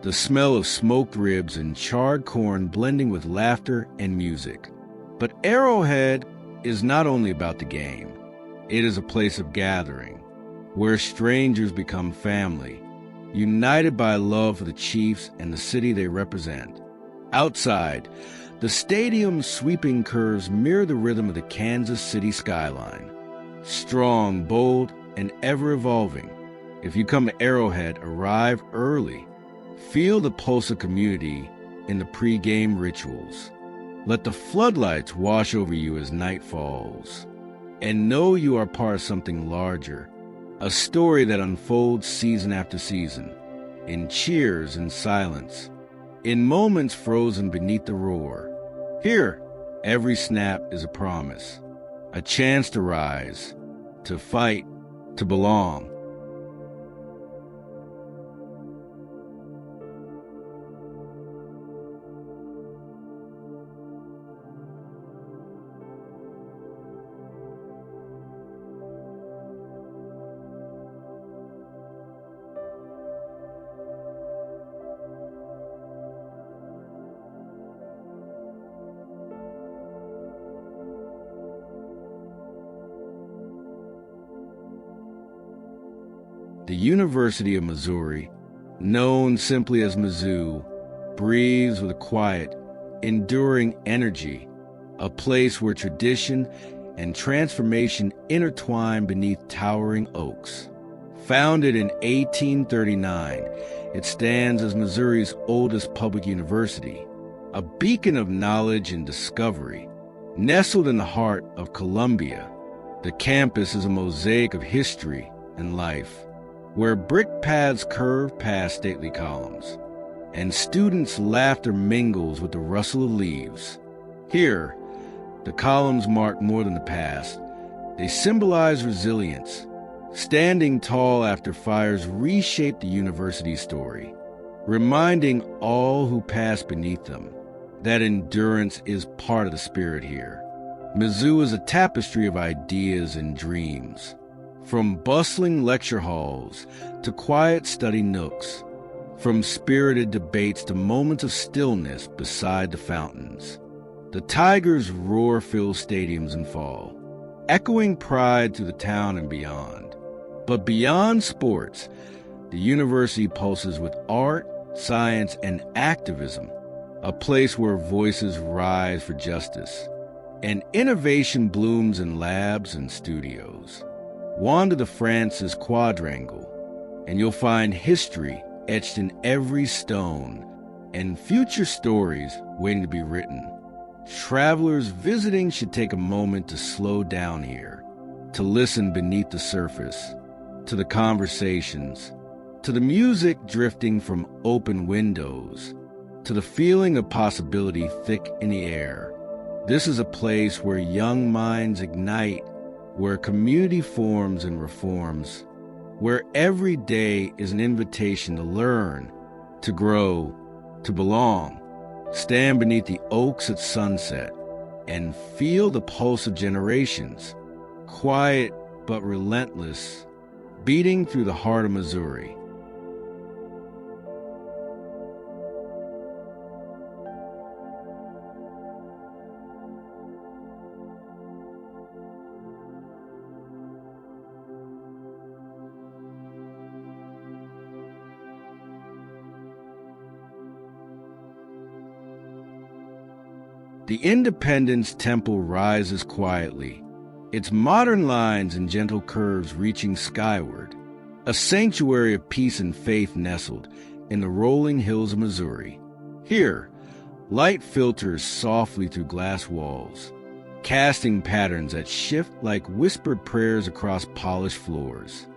the smell of smoked ribs and charred corn blending with laughter and music. But Arrowhead is not only about the game. It is a place of gathering, where strangers become family, united by love for the Chiefs and the city they represent. Outside, the stadium's sweeping curves mirror the rhythm of the Kansas City skyline. Strong, bold, and ever-evolving. If you come to Arrowhead, arrive early. Feel the pulse of community in the pre-game rituals. Let the floodlights wash over you as night falls. And know you are part of something larger, a story that unfolds season after season, in cheers and silence, in moments frozen beneath the roar. Here, every snap is a promise, a chance to rise, to fight, to belong. The University of Missouri, known simply as Mizzou, breathes with a quiet, enduring energy, a place where tradition and transformation intertwine beneath towering oaks. Founded in 1839, it stands as Missouri's oldest public university, a beacon of knowledge and discovery. Nestled in the heart of Columbia, the campus is a mosaic of history and life, where brick paths curve past stately columns, and students' laughter mingles with the rustle of leaves. Here, the columns mark more than the past. They symbolize resilience, standing tall after fires reshape the university's story, reminding all who pass beneath them that endurance is part of the spirit here. Mizzou is a tapestry of ideas and dreams, from bustling lecture halls to quiet study nooks, from spirited debates to moments of stillness beside the fountains. The Tigers roar fill stadiums in fall, echoing pride through the town and beyond. But beyond sports, the university pulses with art, science, and activism, a place where voices rise for justice, and innovation blooms in labs and studios. Wander the Francis Quadrangle, and you'll find history etched in every stone and future stories waiting to be written. Travelers visiting should take a moment to slow down here, to listen beneath the surface, to the conversations, to the music drifting from open windows, to the feeling of possibility thick in the air. This is a place where young minds ignite, where community forms and reforms, where every day is an invitation to learn, to grow, to belong. Stand beneath the oaks at sunset and feel the pulse of generations, quiet but relentless, beating through the heart of Missouri. The Independence Temple rises quietly, its modern lines and gentle curves reaching skyward, a sanctuary of peace and faith nestled in the rolling hills of Missouri. Here, light filters softly through glass walls, casting patterns that shift like whispered prayers across polished floors.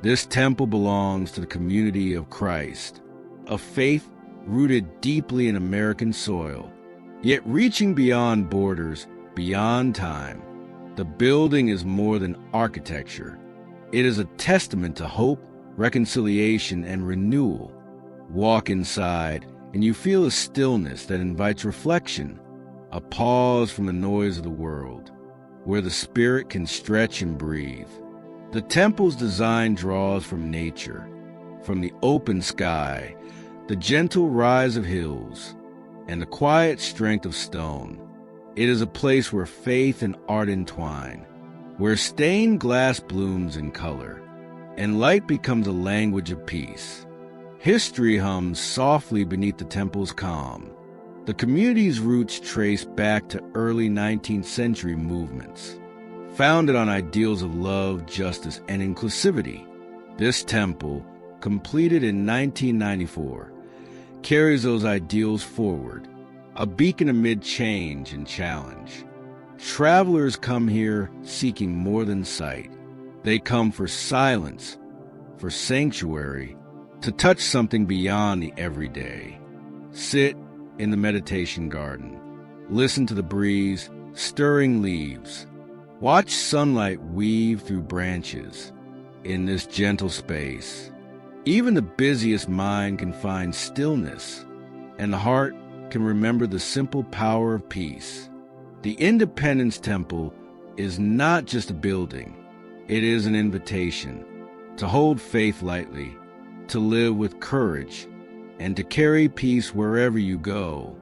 This temple belongs to the community of Christ, a faith rooted deeply in American soil, yet reaching beyond borders, beyond time. The building is more than architecture. It is a testament to hope, reconciliation, and renewal. Walk inside, and you feel a stillness that invites reflection, a pause from the noise of the world, where the spirit can stretch and breathe. The temple's design draws from nature, from the open sky, the gentle rise of hills, and the quiet strength of stone. It is a place where faith and art entwine, where stained glass blooms in color, and light becomes a language of peace. History hums softly beneath the temple's calm. The community's roots trace back to early 19th century movements, founded on ideals of love, justice, and inclusivity. This temple, completed in 1994, carries those ideals forward, a beacon amid change and challenge. Travelers come here seeking more than sight. They come for silence, for sanctuary, to touch something beyond the everyday. Sit in the meditation garden. Listen to the breeze, stirring leaves. Watch sunlight weave through branches. In this gentle space, even the busiest mind can find stillness, and the heart can remember the simple power of peace. The Independence Temple is not just a building. It is an invitation to hold faith lightly, to live with courage, and to carry peace wherever you go.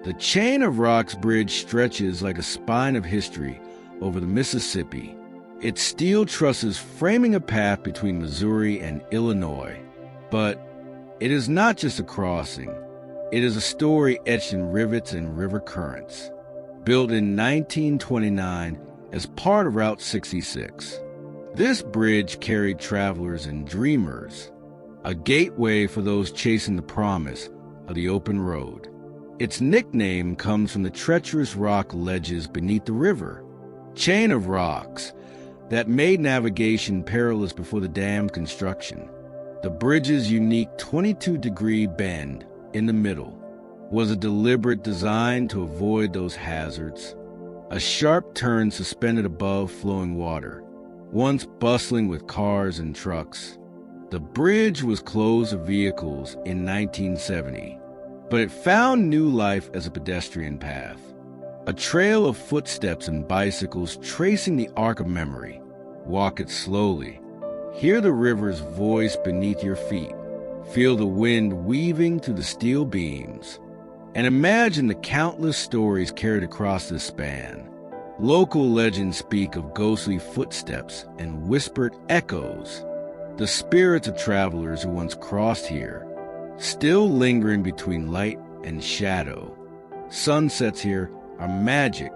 The chain of rocks bridge stretches like a spine of history over the Mississippi, its steel trusses framing a path between Missouri and Illinois. But it is not just a crossing. It is a story etched in rivets and river currents. Built in 1929 as part of Route 66, this bridge carried travelers and dreamers, a gateway for those chasing the promise of the open road. Its nickname comes from the treacherous rock ledges beneath the river, chain of rocks that made navigation perilous before the dam's construction. The bridge's unique 22-degree bend in the middle was a deliberate design to avoid those hazards. A sharp turn suspended above flowing water, once bustling with cars and trucks. The bridge was closed to vehicles in 1970. But it found new life as a pedestrian path, a trail of footsteps and bicycles tracing the arc of memory. Walk it slowly. Hear the river's voice beneath your feet. Feel the wind weaving through the steel beams. And imagine the countless stories carried across this span. Local legends speak of ghostly footsteps and whispered echoes, the spirits of travelers who once crossed here, still lingering between light and shadow. Sunsets here are magic,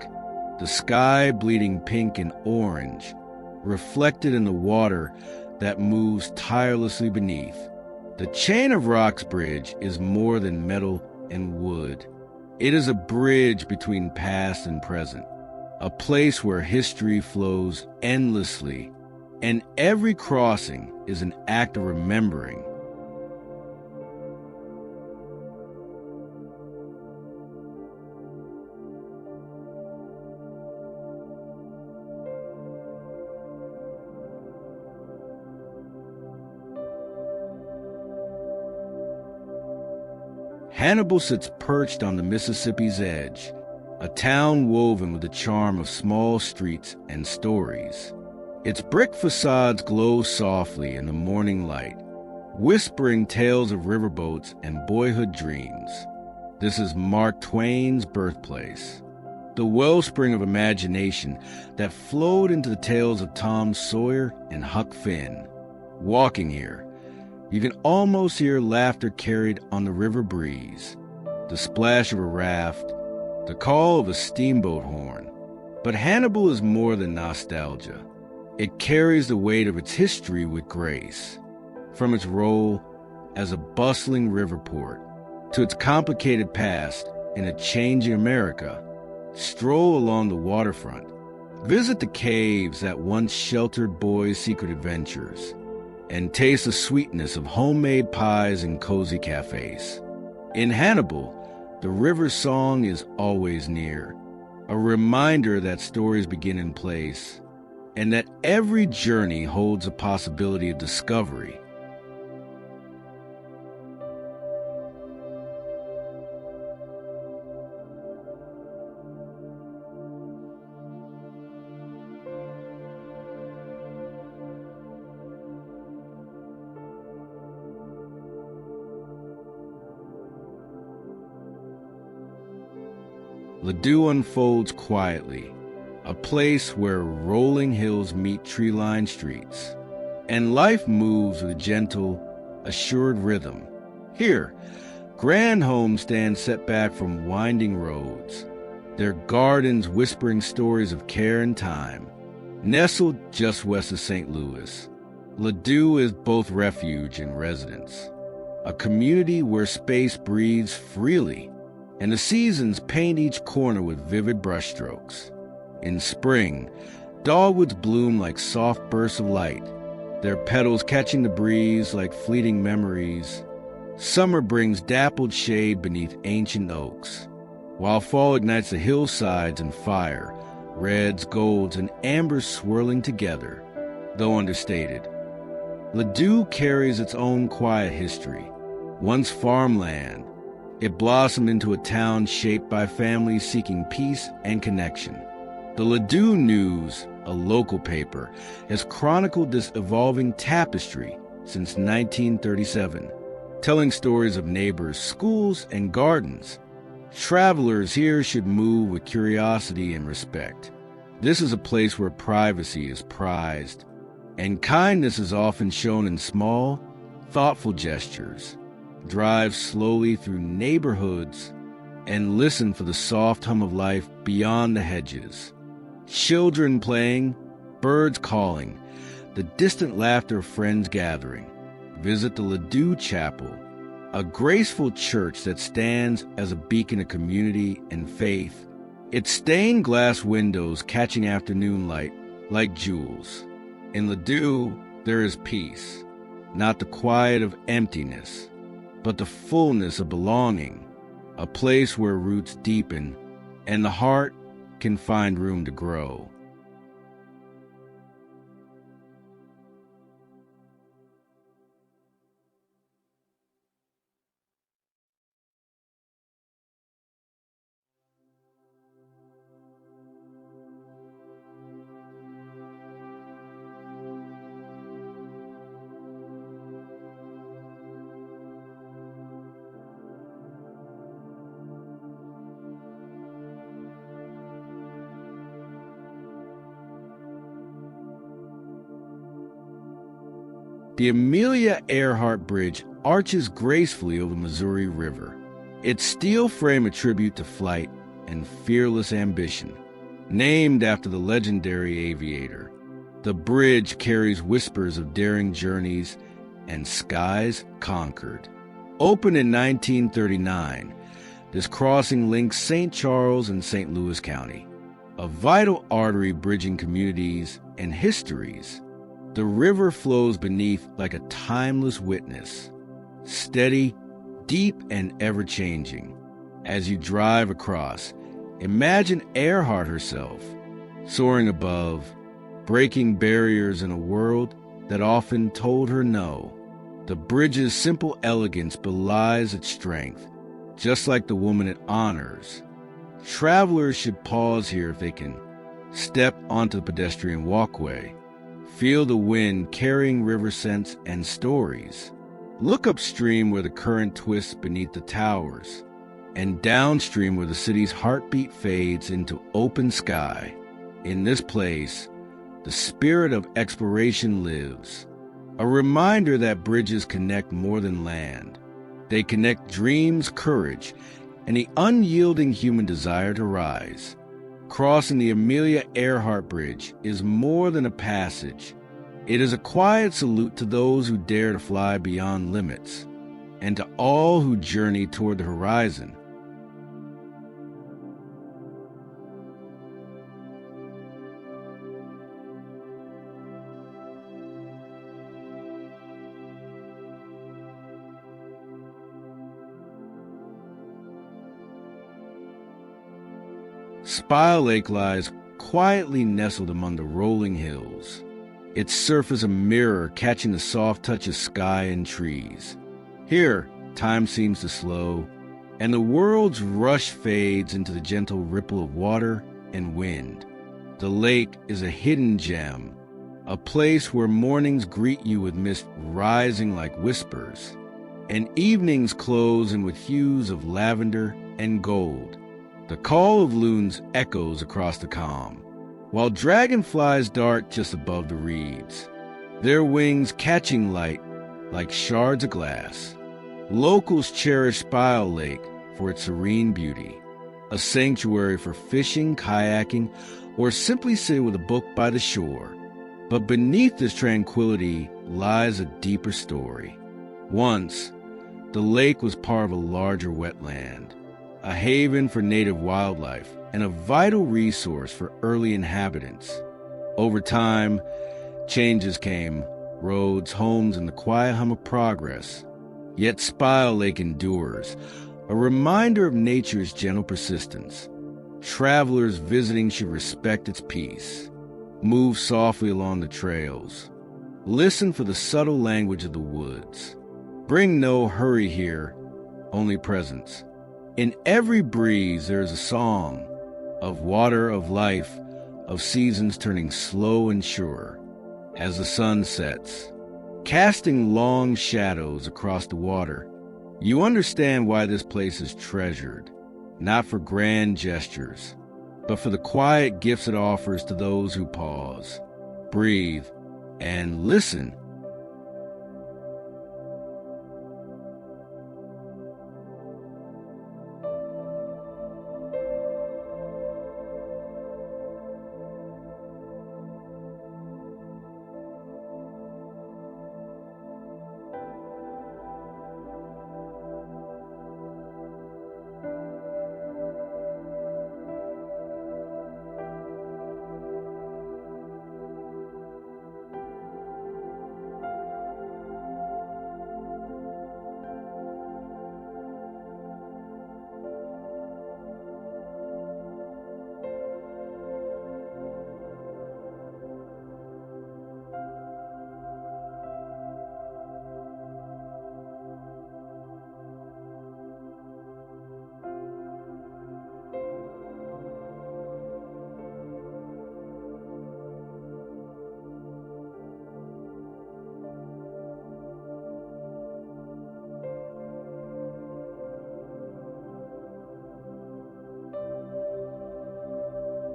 the sky bleeding pink and orange, reflected in the water that moves tirelessly beneath. The chain of rocks bridge is more than metal and wood. It is a bridge between past and present, a place where history flows endlessly, and every crossing is an act of remembering. Hannibal sits perched on the Mississippi's edge, a town woven with the charm of small streets and stories. Its brick facades glow softly in the morning light, whispering tales of riverboats and boyhood dreams. This is Mark Twain's birthplace, the wellspring of imagination that flowed into the tales of Tom Sawyer and Huck Finn. Walking here, you can almost hear laughter carried on the river breeze, the splash of a raft, the call of a steamboat horn. But Hannibal is more than nostalgia. It carries the weight of its history with grace. From its role as a bustling river port to its complicated past in a changing America, stroll along the waterfront. Visit the caves that once sheltered boys' secret adventures, and taste the sweetness of homemade pies and cozy cafes. In Hannibal, the river's song is always near, a reminder that stories begin in place, and that every journey holds a possibility of discovery. Ladue unfolds quietly, a place where rolling hills meet tree-lined streets, and life moves with a gentle, assured rhythm. Here, grand homes stand set back from winding roads, their gardens whispering stories of care and time. Nestled just west of St. Louis, Ladue is both refuge and residence, a community where space breathes freely, and the seasons paint each corner with vivid brushstrokes. In spring, dogwoods bloom like soft bursts of light, their petals catching the breeze like fleeting memories. Summer brings dappled shade beneath ancient oaks, while fall ignites the hillsides in fire, reds, golds, and ambers swirling together, though understated. Ladue carries its own quiet history. Once farmland, it blossomed into a town shaped by families seeking peace and connection. The Ladue News, a local paper, has chronicled this evolving tapestry since 1937, telling stories of neighbors, schools, and gardens. Travelers here should move with curiosity and respect. This is a place where privacy is prized, and kindness is often shown in small, thoughtful gestures. Drive slowly through neighborhoods and listen for the soft hum of life beyond the hedges. Children playing, birds calling, the distant laughter of friends gathering. Visit the Ladue Chapel, a graceful church that stands as a beacon of community and faith, its stained glass windows catching afternoon light like jewels. In Ladue, there is peace, not the quiet of emptiness, but the fullness of belonging, a place where roots deepen and the heart can find room to grow. The Amelia Earhart Bridge arches gracefully over the Missouri River, its steel frame a tribute to flight and fearless ambition. Named after the legendary aviator, the bridge carries whispers of daring journeys and skies conquered. Opened in 1939, this crossing links St. Charles and St. Louis County, a vital artery bridging communities and histories. The river flows beneath like a timeless witness, steady, deep, and ever-changing. As you drive across, imagine Earhart herself, soaring above, breaking barriers in a world that often told her no. The bridge's simple elegance belies its strength, just like the woman it honors. Travelers should pause here if they can. Step onto the pedestrian walkway. Feel the wind carrying river scents and stories. Look upstream where the current twists beneath the towers, and downstream where the city's heartbeat fades into open sky. In this place, the spirit of exploration lives. A reminder that bridges connect more than land. They connect dreams, courage, and the unyielding human desire to rise. Crossing the Amelia Earhart Bridge is more than a passage. It is a quiet salute to those who dare to fly beyond limits, and to all who journey toward the horizon. Spile Lake lies quietly nestled among the rolling hills, its surface a mirror catching the soft touch of sky and trees. Here, time seems to slow, and the world's rush fades into the gentle ripple of water and wind. The lake is a hidden gem, a place where mornings greet you with mist rising like whispers, and evenings close in with hues of lavender and gold. The call of loons echoes across the calm, while dragonflies dart just above the reeds, their wings catching light like shards of glass. Locals cherish Spile Lake for its serene beauty, a sanctuary for fishing, kayaking, or simply sitting with a book by the shore. But beneath this tranquility lies a deeper story. Once, the lake was part of a larger wetland, a haven for native wildlife, and a vital resource for early inhabitants. Over time, changes came, roads, homes, and the quiet hum of progress. Yet Spile Lake endures, a reminder of nature's gentle persistence. Travelers visiting should respect its peace. Move softly along the trails. Listen for the subtle language of the woods. Bring no hurry here, only presence. In every breeze there is a song, of water, of life, of seasons turning slow and sure. As the sun sets, casting long shadows across the water, you understand why this place is treasured, not for grand gestures, but for the quiet gifts it offers to those who pause, breathe, and listen.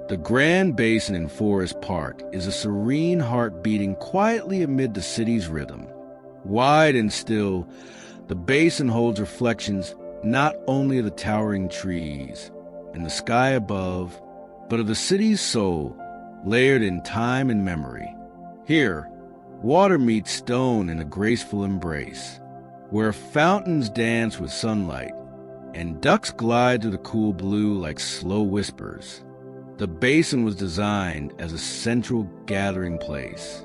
The Grand Basin in Forest Park is a serene heart beating quietly amid the city's rhythm. Wide and still, the basin holds reflections not only of the towering trees and the sky above, but of the city's soul, layered in time and memory. Here, water meets stone in a graceful embrace, where fountains dance with sunlight, and ducks glide through the cool blue like slow whispers. The basin was designed as a central gathering place,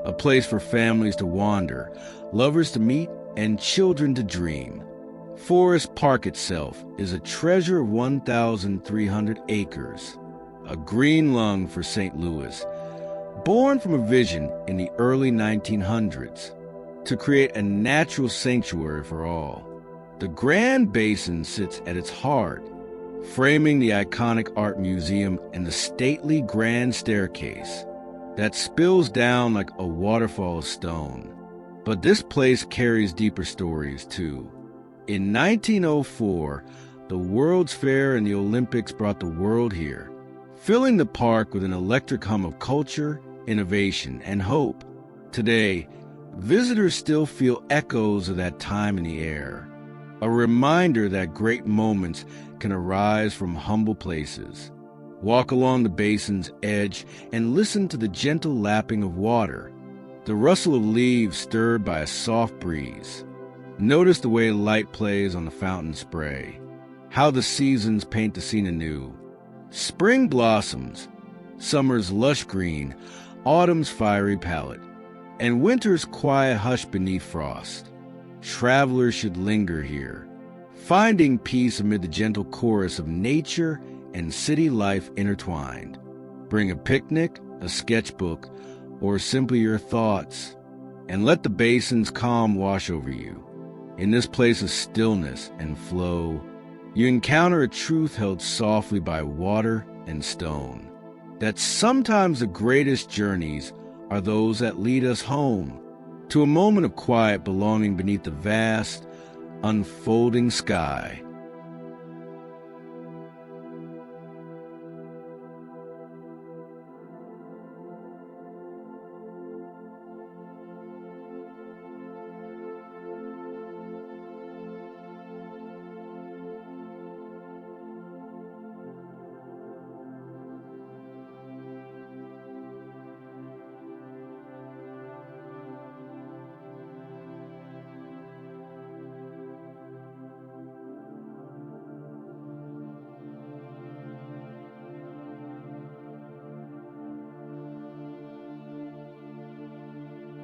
a place for families to wander, lovers to meet, and children to dream. Forest Park itself is a treasure of 1,300 acres, a green lung for St. Louis, born from a vision in the early 1900s to create a natural sanctuary for all. The Grand Basin sits at its heart, framing the iconic art museum and the stately grand staircase that spills down like a waterfall of stone. But this place carries deeper stories, too. In 1904, the World's Fair and the Olympics brought the world here, filling the park with an electric hum of culture, innovation, and hope. Today, visitors still feel echoes of that time in the air, a reminder that great moments can arise from humble places. Walk along the basin's edge and listen to the gentle lapping of water, the rustle of leaves stirred by a soft breeze. Notice the way light plays on the fountain spray, how the seasons paint the scene anew. Spring blossoms, summer's lush green, autumn's fiery palette, and winter's quiet hush beneath frost. Travelers should linger here, finding peace amid the gentle chorus of nature and city life intertwined. Bring a picnic, a sketchbook, or simply your thoughts, and let the basin's calm wash over you. In this place of stillness and flow, you encounter a truth held softly by water and stone, that sometimes the greatest journeys are those that lead us home, to a moment of quiet belonging beneath the vast, unfolding sky.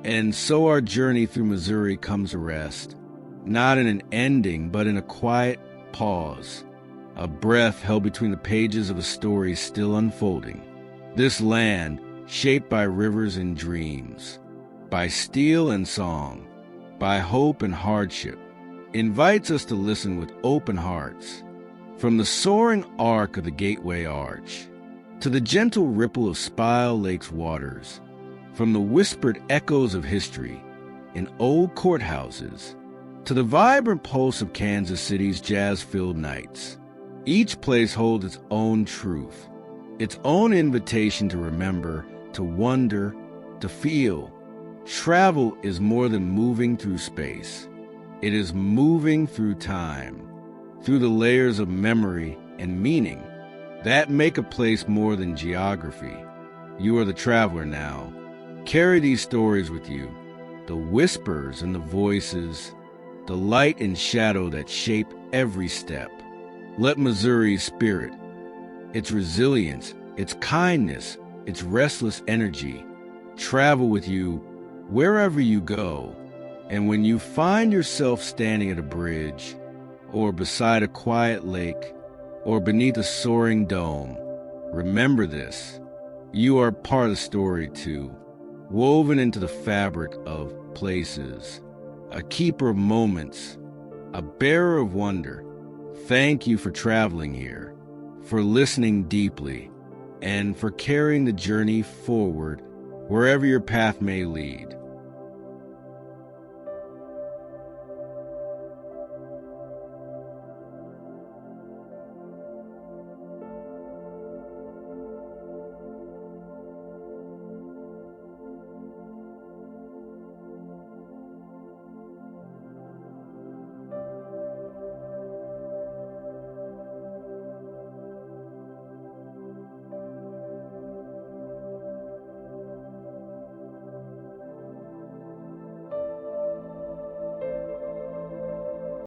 And so our journey through Missouri comes to rest, not in an ending, but in a quiet pause, a breath held between the pages of a story still unfolding. This land, shaped by rivers and dreams, by steel and song, by hope and hardship, invites us to listen with open hearts. From the soaring arc of the Gateway Arch, to the gentle ripple of Spile Lake's waters, from the whispered echoes of history in old courthouses, to the vibrant pulse of Kansas City's jazz-filled nights, each place holds its own truth, its own invitation to remember, to wonder, to feel. Travel is more than moving through space. It is moving through time, through the layers of memory and meaning that make a place more than geography. You are the traveler now. Carry these stories with you, the whispers and the voices, the light and shadow that shape every step. Let Missouri's spirit, its resilience, its kindness, its restless energy, travel with you wherever you go. And when you find yourself standing at a bridge, or beside a quiet lake, or beneath a soaring dome, remember this. You are part of the story too, woven into the fabric of places, a keeper of moments, a bearer of wonder. Thank you for traveling here, for listening deeply, and for carrying the journey forward wherever your path may lead.